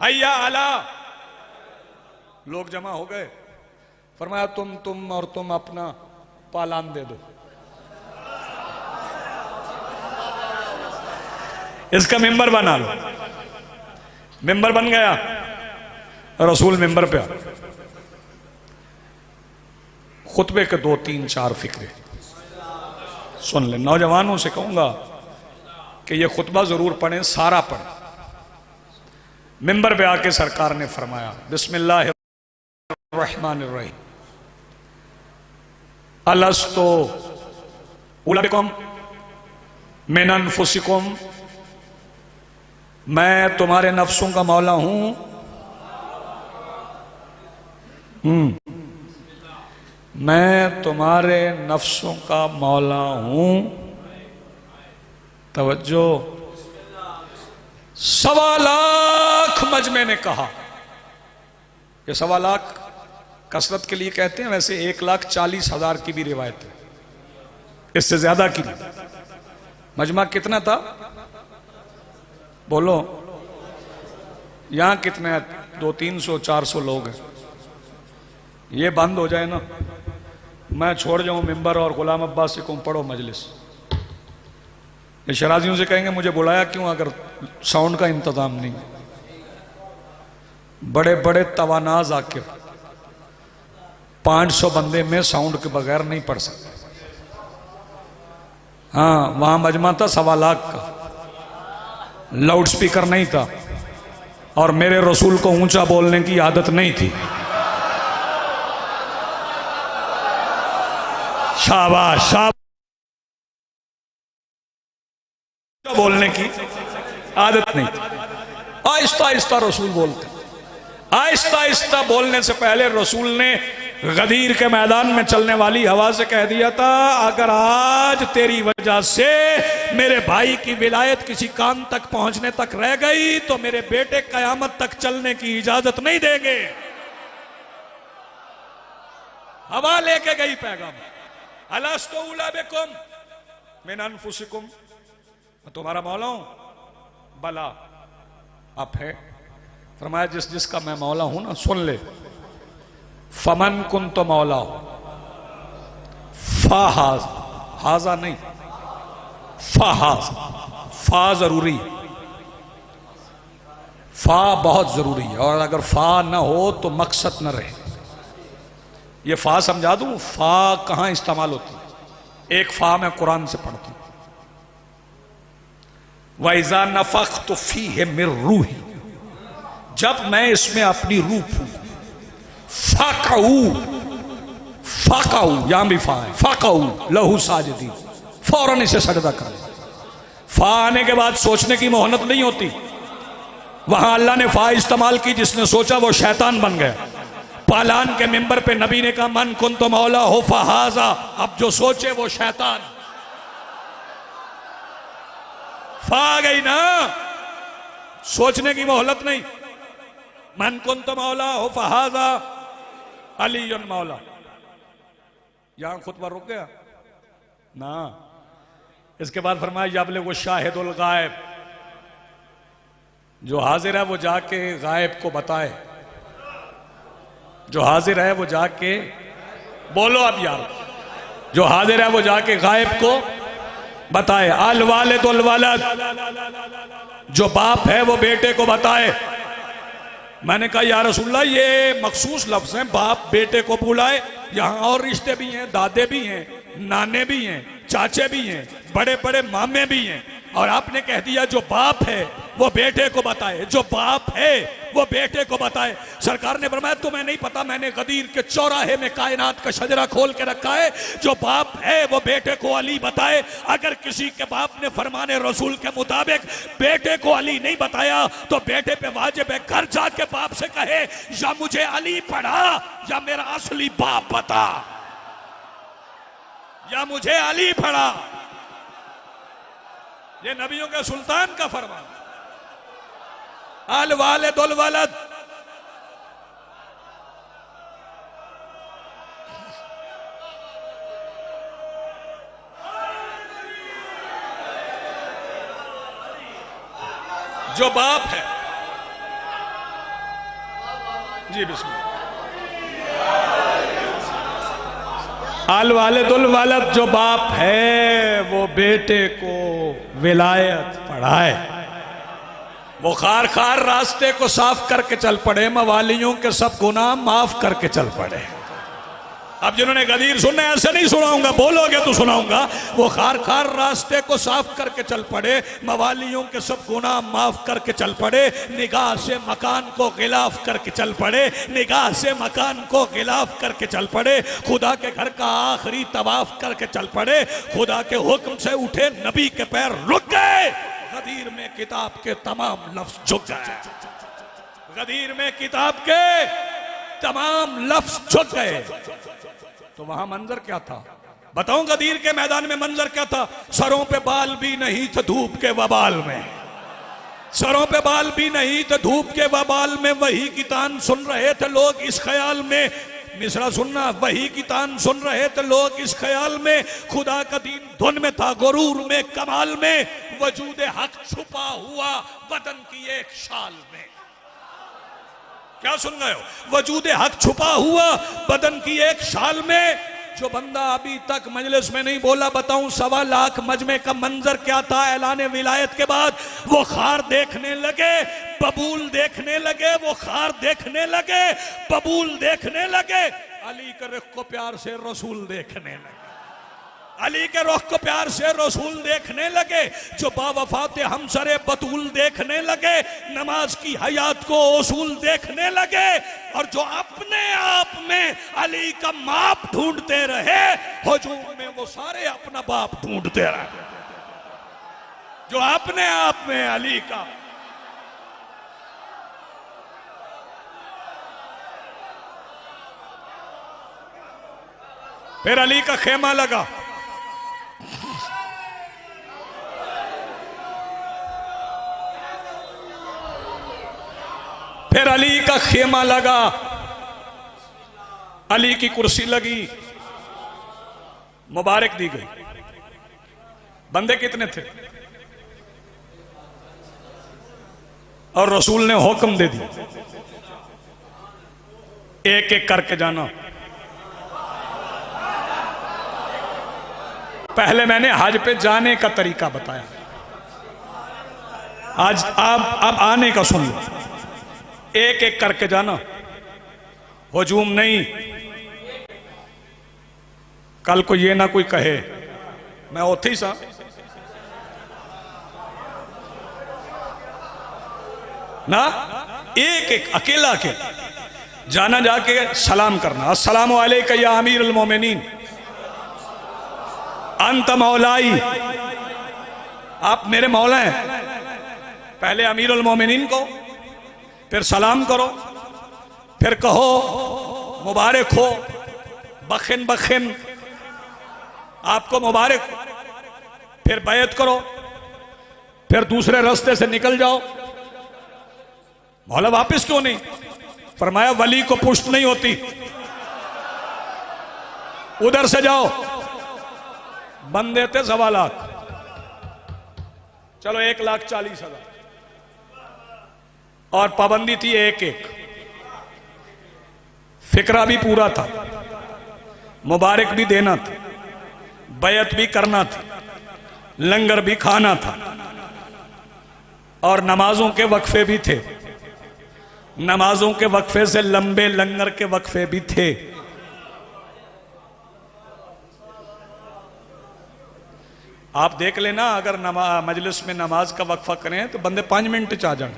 हैया अला। लोग जमा हो गए। फरमाया तुम और तुम अपना पालान दे दो, इसका मिंबर बना लो। मिंबर बन गया, रसूल मिंबर पे आ। खुतबे के 2, 3, 4 फिक्रे सुन ले। नौजवानों से कहूंगा कि ये खुतबा जरूर पढ़ें, सारा पढ़ें। मिंबर पे आके सरकार ने फरमाया बिस्मिल्लाहिर्रहमानिर्रहीम, अलस्तो उलबिकुम मिन अनफुसिकुम, मैं तुम्हारे नफ्सों का मौला हूं। मैं तुम्हारे नफ्सों का मौला हूं। तवज्जो, 1.25 लाख मजमे ने कहा। ये 1.25 लाख कसरत के लिए कहते हैं, वैसे 1,40,000 की भी रिवायत है, इससे ज्यादा की नहीं। मजमा कितना था बोलो? यहां कितने? 200, 300, 400 लोग हैं। ये बंद हो जाए ना, मैं छोड़ जाऊं मिंबर और गुलाम अब्बास से कहूं पढ़ो मजलिस। ये शराजियों से कहेंगे मुझे बुलाया क्यों अगर साउंड का इंतजाम नहीं। बड़े बड़े तवानाज आके 500 बंदे में साउंड के बगैर नहीं पढ़ सकते। हाँ, वहां मजमा था 1.25 लाख का, लाउड स्पीकर नहीं था और मेरे रसूल को ऊंचा बोलने की आदत नहीं थी। शाबाश, शाबाश। बोलने की आदत नहीं थी। आहिस्ता आहिस्ता रसूल बोलते। आहिस्ता आहिस्ता बोलने से पहले रसूल ने गदीर के मैदान में चलने वाली हवा से कह दिया था, अगर आज तेरी वजह से मेरे भाई की विलायत किसी कान तक पहुंचने तक रह गई तो मेरे बेटे कयामत तक चलने की इजाजत नहीं देंगे। हवा लेके गई पैगाम, अलस्तु उलबिकुम मिन अनफुसिकुम, मैं तुम्हारा मौला हूं। बला, आप है। फरमाया जिस जिसका मैं मौला हूं ना, सुन ले। फमन कुन तो मौला हो, फाहाज, हाजा नहीं, फाहाज, फा जरूरी, फा बहुत जरूरी है, और अगर फा ना हो तो मकसद न रहे। ये फा समझा दूं, फा कहां इस्तेमाल होती है? एक फा मैं कुरान से पढ़ती हूं। वैज़ा नफ़ख्तु फ़ीहि मिर रूही, जब मैं इसमें अपनी रूह फूंकूं, फ़क़ऊ फ़क़ऊ यहाँ भी फ़ा है, फ़क़ऊ लहू साजिदीन, फौरन इसे सजदा कर। फा आने के बाद सोचने की मोहलत नहीं होती। वहां अल्लाह ने फा इस्तेमाल की, जिसने सोचा वो शैतान बन गया। पालान के मिंबर पे नबी ने कहा मन कुन तो मौला हो फहाजा, अब जो सोचे वो शैतान। फा आ गई ना, सोचने की मोहलत नहीं। मन कुन तो मौला हो फहाजा अली मौला। यहां खुतबा रुक गया ना। इसके बाद फरमाया याबले वो शाहिदुल गायब, जो हाजिर है वो जाके गायब को बताए। जो हाजिर है वो जाके, बोलो अब यार, जो हाजिर है वो जाके गायब को बताए। अल वालिद वल वलद, जो बाप है वो बेटे को बताए। मैंने कहा या रसूलल्लाह ये मखसूस लफ्ज हैं, बाप बेटे को बुलाए। यहां और रिश्ते भी हैं, दादे भी हैं, नाने भी हैं, चाचे भी हैं, बड़े बड़े मामे भी हैं, और आपने कह दिया जो बाप है वो बेटे को बताए, जो बाप है वो बेटे को बताए। सरकार ने फरमाया तुम्हें नहीं पता, मैंने गदीर के चौराहे में कायनात का शजरा खोल के रखा है, जो बाप है वो बेटे को अली बताए। अगर किसी के बाप ने फरमाने रसूल के मुताबिक बेटे को अली नहीं बताया तो बेटे पे वाजिब है घर जाके बाप से कहे या मुझे अली पढ़ा या मेरा असली बाप बता, या मुझे अली पढ़ा। ये नबियों के सुल्तान का फरमान। अल वालिदुल वलद, जो बाप है। जी बिस्मिल्लाह। अल वालिदुल वलद, जो बाप है वो बेटे को विलायत पढ़ाए। वो खार खार रास्ते को साफ करके चल पड़े, मवालियों के सब गुनाह माफ करके चल पड़े। अब जिन्होंने गदीर सुनना है ऐसे नहीं सुनाऊंगा, बोलोगे तो सुनाऊंगा। वो खार खार रास्ते को साफ करके चल पड़े, मवालियों के सब गुनाह माफ करके चल पड़े, निगाह से मकान को गिलाफ करके चल पड़े, निगाह से मकान को गिलाफ करके चल पड़े, खुदा के घर का आखिरी तवाफ करके चल पड़े। खुदा के हुक्म से उठे नबी के पैर रुक गए। गदीर में किताब के तमाम लफ्ज झुक गए। गदीर में किताब के तमाम लफ्ज झुक गए। तो वहां मंजर क्या था बताऊं? गदीर के मैदान में मंजर क्या था? सरों पे बाल भी नहीं थे धूप के वबाल में, सरों पे बाल भी नहीं थे धूप के वबाल में। वही की तान सुन रहे थे लोग इस ख्याल में, मिसरा सुनना, वही की तान सुन रहे थे लोग इस ख्याल में। खुदा का दीन धुन में था गुरूर में कमाल में, वजूद हक छुपा हुआ बदन की एक शाल में। क्या सुन रहे हो? वजूद हक छुपा हुआ बदन की एक शाल में। जो बंदा अभी तक मजलिस में नहीं बोला, बताऊं 1.25 लाख मजमे का मंजर क्या था ऐलान विलायत के बाद? वो खार देखने लगे, बबूल देखने लगे, वो खार देखने लगे, बबूल देखने लगे। अली के रुख को प्यार से रसूल देखने लगे, अली के रुख को प्यार से रसूल देखने लगे। जो बावफाते हमसरे बतूल देखने लगे, नमाज की हयात को उसूल देखने लगे। और जो अपने आप में अली का माप ढूंढते रहे, हुजूम में वो सारे अपना बाप ढूंढते रहे। जो अपने आप में अली का, फिर अली का खेमा लगा। फिर अली का खेमा लगा, अली की कुर्सी लगी, मुबारक दी गई। बंदे कितने थे? और रसूल ने हुक्म दे दिया एक एक करके जाना। पहले मैंने हज पे जाने का तरीका बताया, आज अब आने का सुन लो। एक एक करके जाना, हुजूम नहीं। कल को ये ना कोई कहे मैं उथे ही सा, ना, एक एक अकेला के जाना, जाके सलाम करना, अस्सलामु अलैका या अमीरुल मोमिनीन अंत मौलाई, आप मेरे मौला हैं। पहले अमीरुल मोमिनीन को, फिर सलाम करो, फिर कहो मुबारक हो, बखिन बखिन आपको मुबारक, फिर बैत करो, फिर दूसरे रास्ते से निकल जाओ। मौला वापस क्यों नहीं? फरमाया वली को पुष्ट नहीं होती, उधर से जाओ। बंदे थे 1.25 लाख, चलो 1,40,000, और पाबंदी थी एक एक, फिक्रा भी पूरा था, मुबारक भी देना था, बैत भी करना था, लंगर भी खाना था, और नमाजों के वक्फे भी थे। नमाजों के वक्फे से लंबे लंगर के वक्फे भी थे। आप देख लेना, अगर मजलिस में नमाज का वक्फा करें तो बंदे 5 मिनट च आ जाए,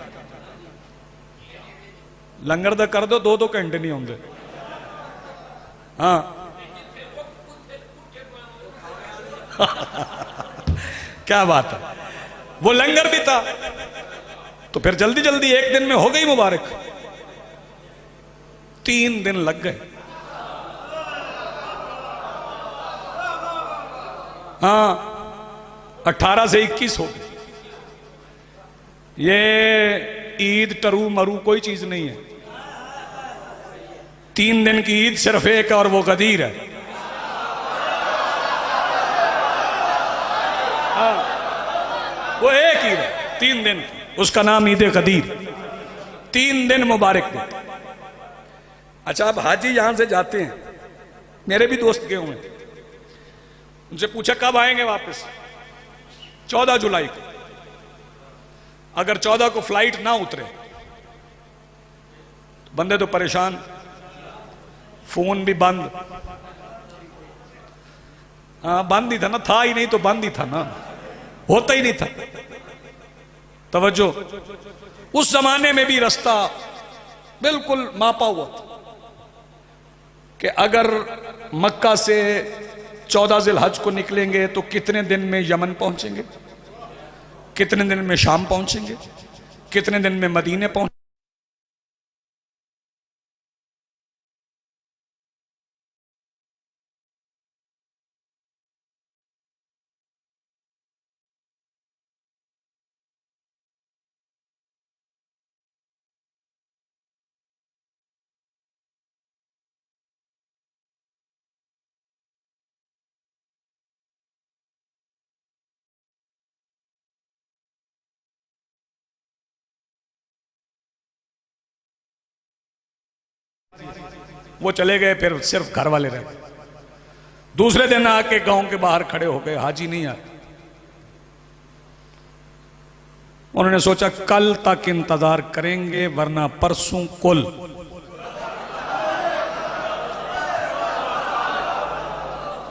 लंगर दा कर दो 2-2 घंटे नहीं होंगे। हाँ क्या बात है, वो लंगर भी था, तो फिर जल्दी जल्दी एक दिन में हो गई मुबारक। 3 दिन लग गए। हाँ 18 से 21 हो गए। ये ईद टरू मरू कोई चीज नहीं है। 3 दिन की ईद सिर्फ एक, और वो गदीर है। हाँ वो एक ईद है 3 दिन की, उसका नाम ईद गदीर। 3 दिन मुबारक देते। अच्छा, अब हाजी यहां से जाते हैं, मेरे भी दोस्त गए हुए, उनसे पूछा कब आएंगे वापस? 14 जुलाई को। अगर 14 को फ्लाइट ना उतरे तो बंदे तो परेशान, फोन भी बंद। हाँ बंद ही था ना, था ही नहीं तो बंद ही था ना, होता ही नहीं था। तवज्जो, उस जमाने में भी रास्ता बिल्कुल मापा हुआ था कि अगर मक्का से 14 ज़िलहज को निकलेंगे तो कितने दिन में यमन पहुंचेंगे, कितने दिन में शाम पहुंचेंगे, कितने दिन में मदीने पहुंचेंगे। वो चले गए, फिर सिर्फ घर वाले रहे। दूसरे दिन आके गांव के बाहर खड़े हो गए, हाजी नहीं आए। उन्होंने सोचा कल तक इंतजार करेंगे वरना परसों कुल।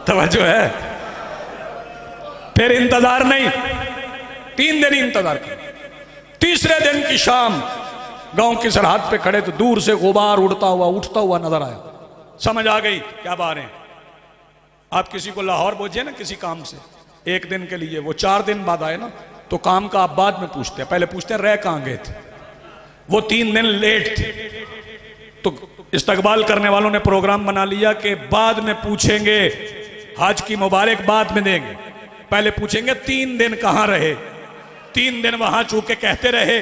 तवज्जो है, फिर इंतजार नहीं, 3 दिन इंतजार कर। तीसरे दिन की शाम गांव की सरहद पे खड़े तो दूर से गुबार उड़ता हुआ उठता हुआ नजर आया। समझ आ गई क्या बात है। आप किसी को लाहौर भेजिए ना किसी काम से 1 दिन के लिए, वो 4 दिन बाद आए ना तो काम का आप बाद में पूछते हैं, पहले पूछते हैं रह कहां गए थे। वो 3 दिन लेट थे तो इस्तकबाल करने वालों ने प्रोग्राम बना लिया कि बाद में पूछेंगे, हज की मुबारक बाद में देंगे, पहले पूछेंगे 3 दिन कहां रहे। 3 दिन वहां चूके कहते रहे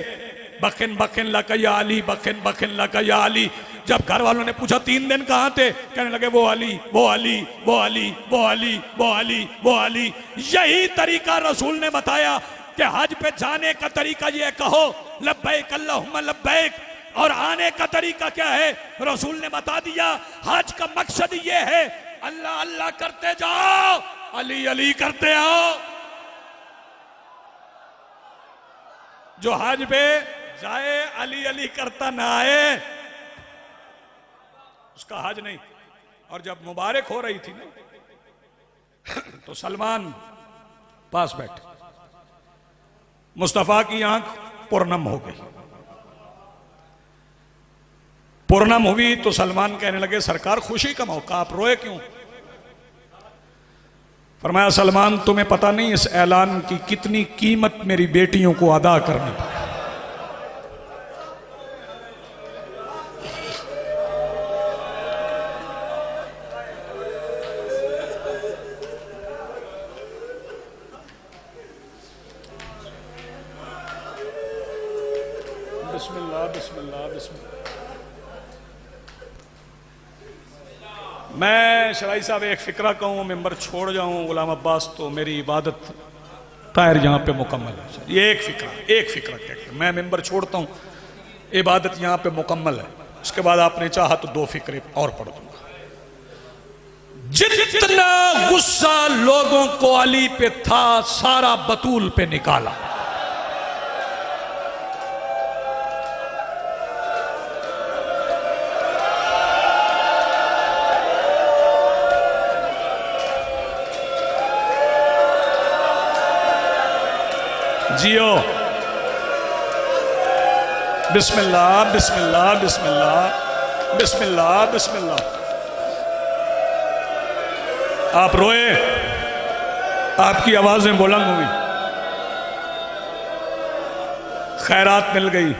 बखिन बखिन लकया अली, बखिन बखिन लकया अली। जब घर वालों ने पूछा 3 दिन कहां थे, कहने लगे वो अली वो अली वो अली वो अली वो अली वो अली। यही तरीका रसूल ने बताया कि हज पे जाने का तरीका ये कहो लब्बैक अल्लाहुम्मा लब्बैक, और आने का तरीका क्या है रसूल ने बता दिया। हज का मकसद ये है अल्लाह अल्लाह करते जाओ, अली अली करते आओ। जो हज पे जाए अली अली करता ना आए उसका हज नहीं। और जब मुबारक हो रही थी ना तो सलमान पास बैठे, मुस्तफा की आंख पुरनम हो गई। पूर्णम हुई तो सलमान कहने लगे सरकार खुशी का मौका, आप रोए क्यों? फरमाया सलमान तुम्हें पता नहीं इस ऐलान की कितनी कीमत मेरी बेटियों को अदा करनी पड़ी। बिस्मिल्लाह बिस्मिल्लाह बिस्मिल्लाह। मैं शराई साहब एक फिक्रा कहूँ, मेंबर छोड़ जाऊँ गुलाम अब्बास तो मेरी इबादत तायर यहाँ पे मुकम्मल है। ये एक फिक्रा कहकर मैं मेंबर छोड़ता हूँ, इबादत यहाँ पे मुकम्मल है। उसके बाद आपने चाहा तो 2 फिक्रे और पढ़ दूंगा। जितना गुस्सा लोगों को अली पे था सारा बतूल पे निकाला। जियो बिस्मिल्लाह बिस्मिल्लाह बिस्मिल्लाह बिस्मिल्लाह बिस्मिल्लाह। आप रोए, आपकी आवाजें बुलंद हुई, खैरात मिल गई,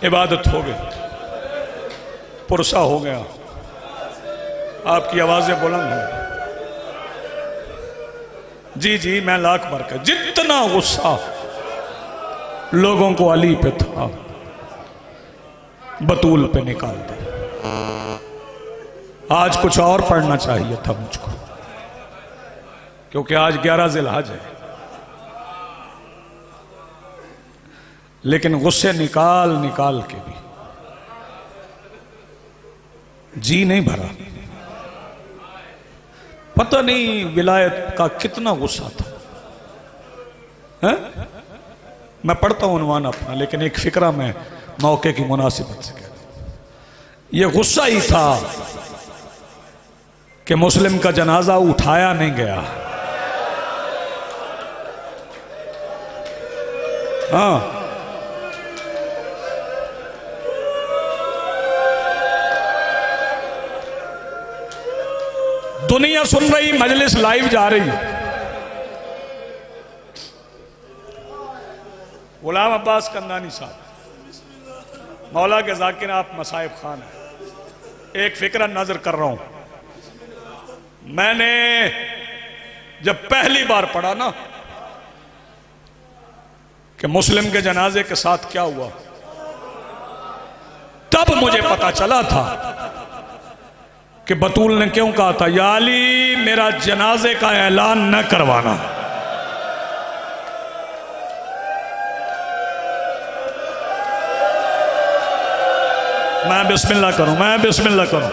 इबादत हो गई, पुरसा हो गया, आपकी आवाजें बुलंद हुई। जी जी मैं लाख बरकत। जितना गुस्सा लोगों को अली पे था बतूल पे निकाल दे। आज कुछ और पढ़ना चाहिए था मुझको, क्योंकि आज 11 ज़िलहज है, लेकिन गुस्से निकाल निकाल के भी जी नहीं भरा। पता नहीं विलायत का कितना गुस्सा था, है? मैं पढ़ता हूं उन्वान अपना, लेकिन एक फिक्रा में मौके की मुनासिबत से कह दूं। यह गुस्सा ही था कि मुस्लिम का जनाजा उठाया नहीं गया। हाँ, दुनिया सुन रही, मजलिस लाइव जा रही। गुलाम अब्बास कंदानी साहब मौला के जाकिर आप मसाइब खान हैं। एक फिक्रा नजर कर रहा हूं। मैंने जब पहली बार पढ़ा ना कि मुस्लिम के जनाजे के साथ क्या हुआ, तब मुझे पता चला था कि बतूल ने क्यों कहा था या अली मेरा जनाजे का ऐलान न करवाना। मैं बिस्मिल्लाह करूं, मैं बिस्मिल्लाह करूं।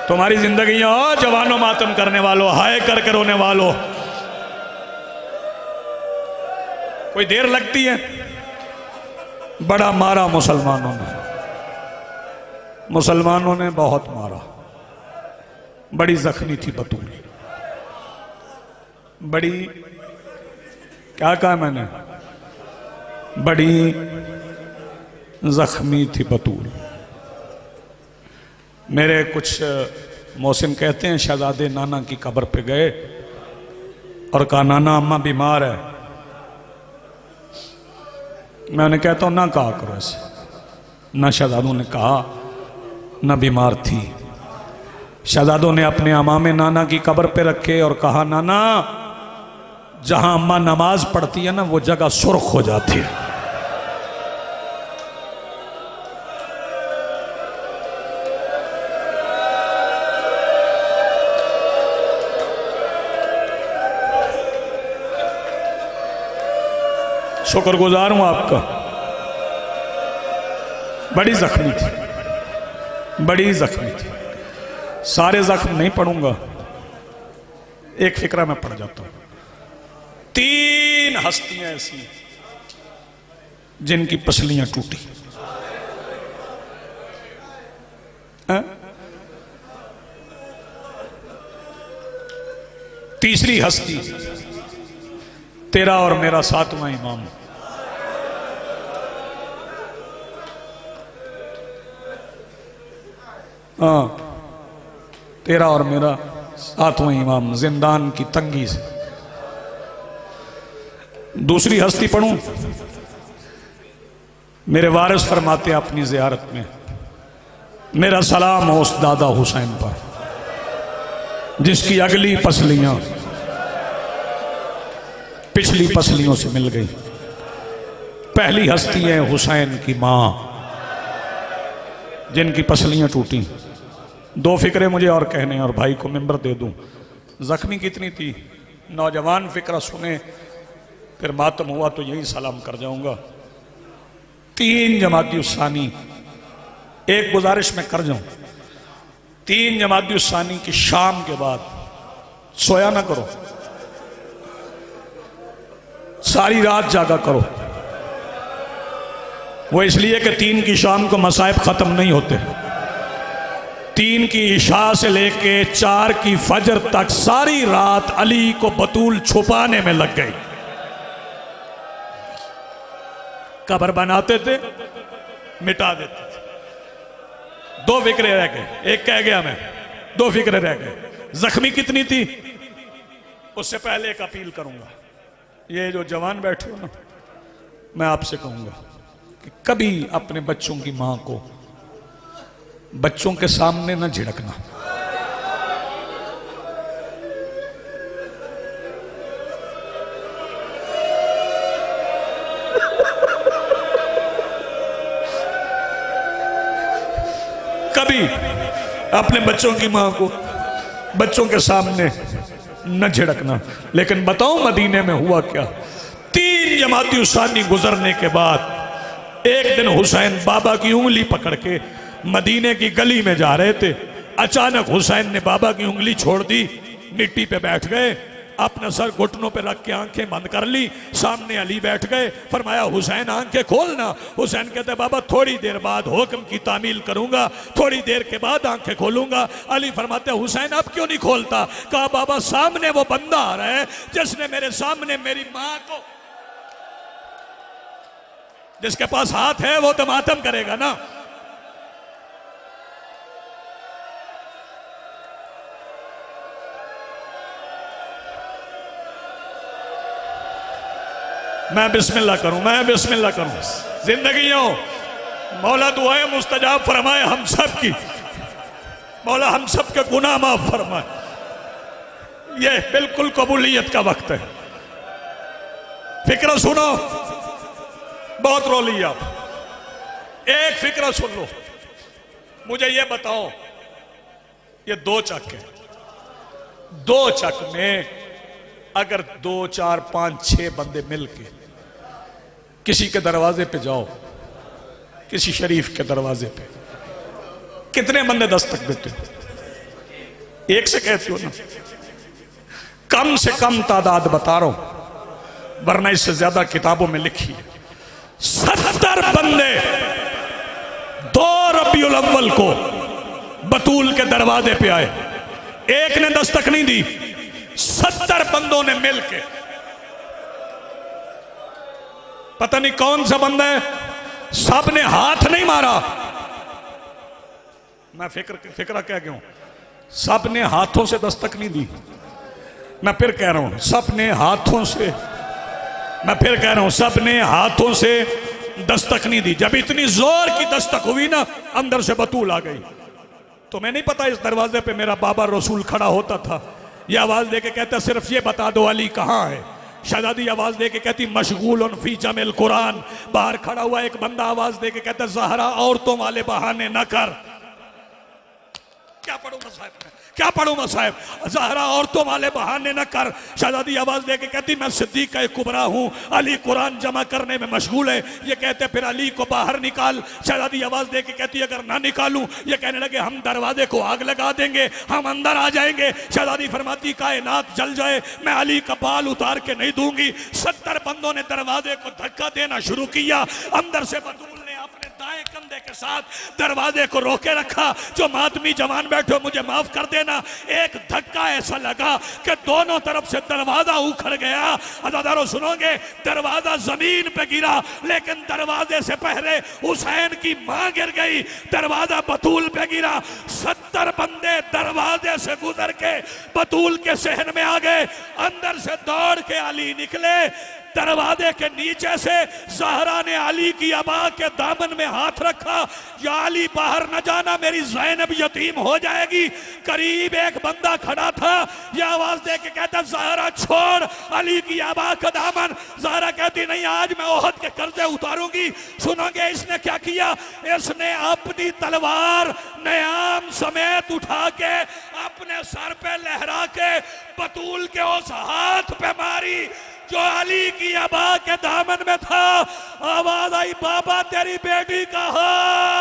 तुम्हारी जिंदगी हो जवानों मातम करने वालों, हाय करके रोने वालों, कोई देर लगती है? बड़ा मारा मुसलमानों ने, मुसलमानों ने बहुत मारा। बड़ी जख्मी थी बतूल, बड़ी क्या कहा मैंने, बड़ी जख्मी थी बतूल। मेरे कुछ मोहसिन कहते हैं शहजादे नाना की कब्र पे गए और कहा नाना अम्मा बीमार है। मैं उन्हें कहता हूं ना कहा करो ऐसे। ना शहजादों ने कहा ना बीमार थी। शहजादों ने अपने अमामे नाना की कब्र पे रखे और कहा नाना जहां अम्मा नमाज पढ़ती है ना वो जगह सुर्ख हो जाती है। शुक्रगुजार हूं आपका। बड़ी जख्मी थी, बड़ी जख्मी थी। सारे जख्म नहीं पढ़ूंगा, एक फिक्रा में पढ़ जाता हूं। 3 हस्तियां ऐसी जिनकी पसलियां टूटी। तीसरी हस्ती तेरा और मेरा 7वां इमाम हाँ, तेरा और मेरा सातवां इमाम जिंदान की तंगी से। दूसरी हस्ती पढ़ूं, मेरे वारिस फरमाते अपनी ज़ियारत में, मेरा सलाम हो उस दादा हुसैन पर जिसकी अगली पसलियां पिछली पसलियों से मिल गई। पहली हस्ती है हुसैन की मां जिनकी पसलियां टूटी। दो फिक्रे मुझे और कहने और भाई को मिंबर दे दूं। जख्मी कितनी थी, नौजवान फिक्रा सुने फिर मातम हुआ तो यही सलाम कर जाऊंगा। 3 जमाती उस्सानी, एक गुजारिश में कर जाऊं, 3 जमाती उस्सानी की शाम के बाद सोया ना करो, सारी रात जागा करो। वो इसलिए कि 3 की शाम को मसाइब खत्म नहीं होते। 3 की इशा से लेके 4 की फजर तक सारी रात अली को बतूल छुपाने में लग गई। कब्र बनाते थे, मिटा देते थे। 2 फिक्रे रह गए, एक कह गया मैं, 2 फिक्रे रह गए। जख्मी कितनी थी, उससे पहले एक अपील करूंगा। ये जो जवान बैठे हो ना, मैं आपसे कहूंगा कि कभी अपने बच्चों की मां को बच्चों के सामने न झिड़कना। कभी अपने बच्चों की मां को बच्चों के सामने न झिड़कना। लेकिन बताओ मदीने में हुआ क्या। 3 जमाती उस्सानी गुजरने के बाद एक दिन हुसैन बाबा की उंगली पकड़ के मदीने की गली में जा रहे थे। अचानक हुसैन ने बाबा की उंगली छोड़ दी, मिट्टी पे बैठ गए, अपना सर घुटनों पे रख के आंखें बंद कर ली। सामने अली बैठ गए, फरमाया हुसैन आंखें खोलना। हुसैन कहते बाबा थोड़ी देर बाद हुक्म की तामील करूंगा, थोड़ी देर के बाद आंखें खोलूंगा। अली फरमाते हुसैन अब क्यों नहीं खोलता। कहा बाबा सामने वो बंदा आ रहा है जिसने मेरे सामने मेरी मां को, जिसके पास हाथ है वो तो मातम करेगा ना। मैं बिस्मिल्लाह करूं, मैं बिस्मिल्लाह करूं। जिंदगियों मौला दुआएं मुस्तजाब फरमाए हम सब की, मौला हम सब के गुनाह माफ फरमाए। ये बिल्कुल कबूलियत का वक्त है। फिक्र सुनो, बहुत रो लिया आप। एक फिक्र सुन लो, मुझे ये बताओ, ये 2 चक है, 2 चक में अगर 2, 4, 5, 6 बंदे मिलके किसी के दरवाजे पे जाओ, किसी शरीफ के दरवाजे पे, कितने बंदे दस्तक देते हो? एक से कहते हो ना, कम से कम तादाद बता रहा हूं वरना इससे ज्यादा किताबों में लिखी है। 70 बंदे 2 रबीउल अव्वल को बतूल के दरवाजे पे आए। एक ने दस्तक नहीं दी, 70 बंदों ने मिलके, पता नहीं कौन सा बंदा है, सब ने हाथ नहीं मारा। मैं फिक्रा क्या क्यों, सब ने हाथों से दस्तक नहीं दी। मैं फिर कह रहा हूं सब ने हाथों से, मैं फिर कह रहा हूं सब ने हाथों से दस्तक नहीं दी। जब इतनी जोर की दस्तक हुई ना, अंदर से बतूल आ गई। तो मैं नहीं पता इस दरवाजे पे मेरा बाबा रसूल खड़ा होता था, यह आवाज देके कहता सिर्फ ये बता दो अली कहां है। शहजादी आवाज देके कहती मशगूल फी जमिल कुरान। बाहर खड़ा हुआ एक बंदा आवाज देके कहता ज़हरा औरतों वाले बहाने न कर। क्या पढ़ूं मसाहिब में, क्या पढ़ूं मसाहिब, ज़हरा औरतों वाले बहाने न कर। शहजादी आवाज देके कहती मैं सिद्दीक का कुबरा हूं, अली कुरान जमा करने में मशगूल है। ये कहते फिर अली को बाहर निकाल। शहजादी आवाज देके कहती अगर ना निकालूं, ये कहने लगे हम दरवाजे को आग लगा देंगे, हम अंदर आ जाएंगे। शहजादी फरमाती कायनात जल जाए, मैं अली का बाल उतार के नहीं दूंगी। 70 बंदों ने दरवाजे को धक्का देना शुरू किया। अंदर से बतूल ने अपने दाएं कंधे के साथ दरवाजे को रोके रखा। जो मातमी जवान बैठे हो मुझे माफ कर देना, एक धक्का ऐसा लगा कि दोनों तरफ से दरवाजा उखड़ गया। अज़ादारों सुनोगे, दरवाजा जमीन पे गिरा, लेकिन दरवाजे से पहले हुसैन की मां गिर गई, दरवाजा बतूल पे गिरा। 70 बंदे दरवाजे से गुजर के बतूल के सहन में आ गए। अंदर से दौड़ के अली निकले, दरवाजे के नीचे से ज़हरा ने अली की अबा के दामन में हाथ रखा, या अली बाहर न जाना, मेरी ज़ैनब यतीम हो जाएगी। करीब एक बंदा खड़ा था, यह आवाज दे के कहता ज़हरा छोड़ अली की अबा का दामन। ज़हरा कहती नहीं, आज मैं ओहद के कर्जे उतारूंगी। सुनोगे इसने क्या किया? इसने अपनी तलवार नयाम समेत उठा के अपने सर पे लहरा के बतूल के उस हाथ पे मारी जो अली की अबा के दामन में था। आवाज आई, बाबा तेरी बेटी का हाथ।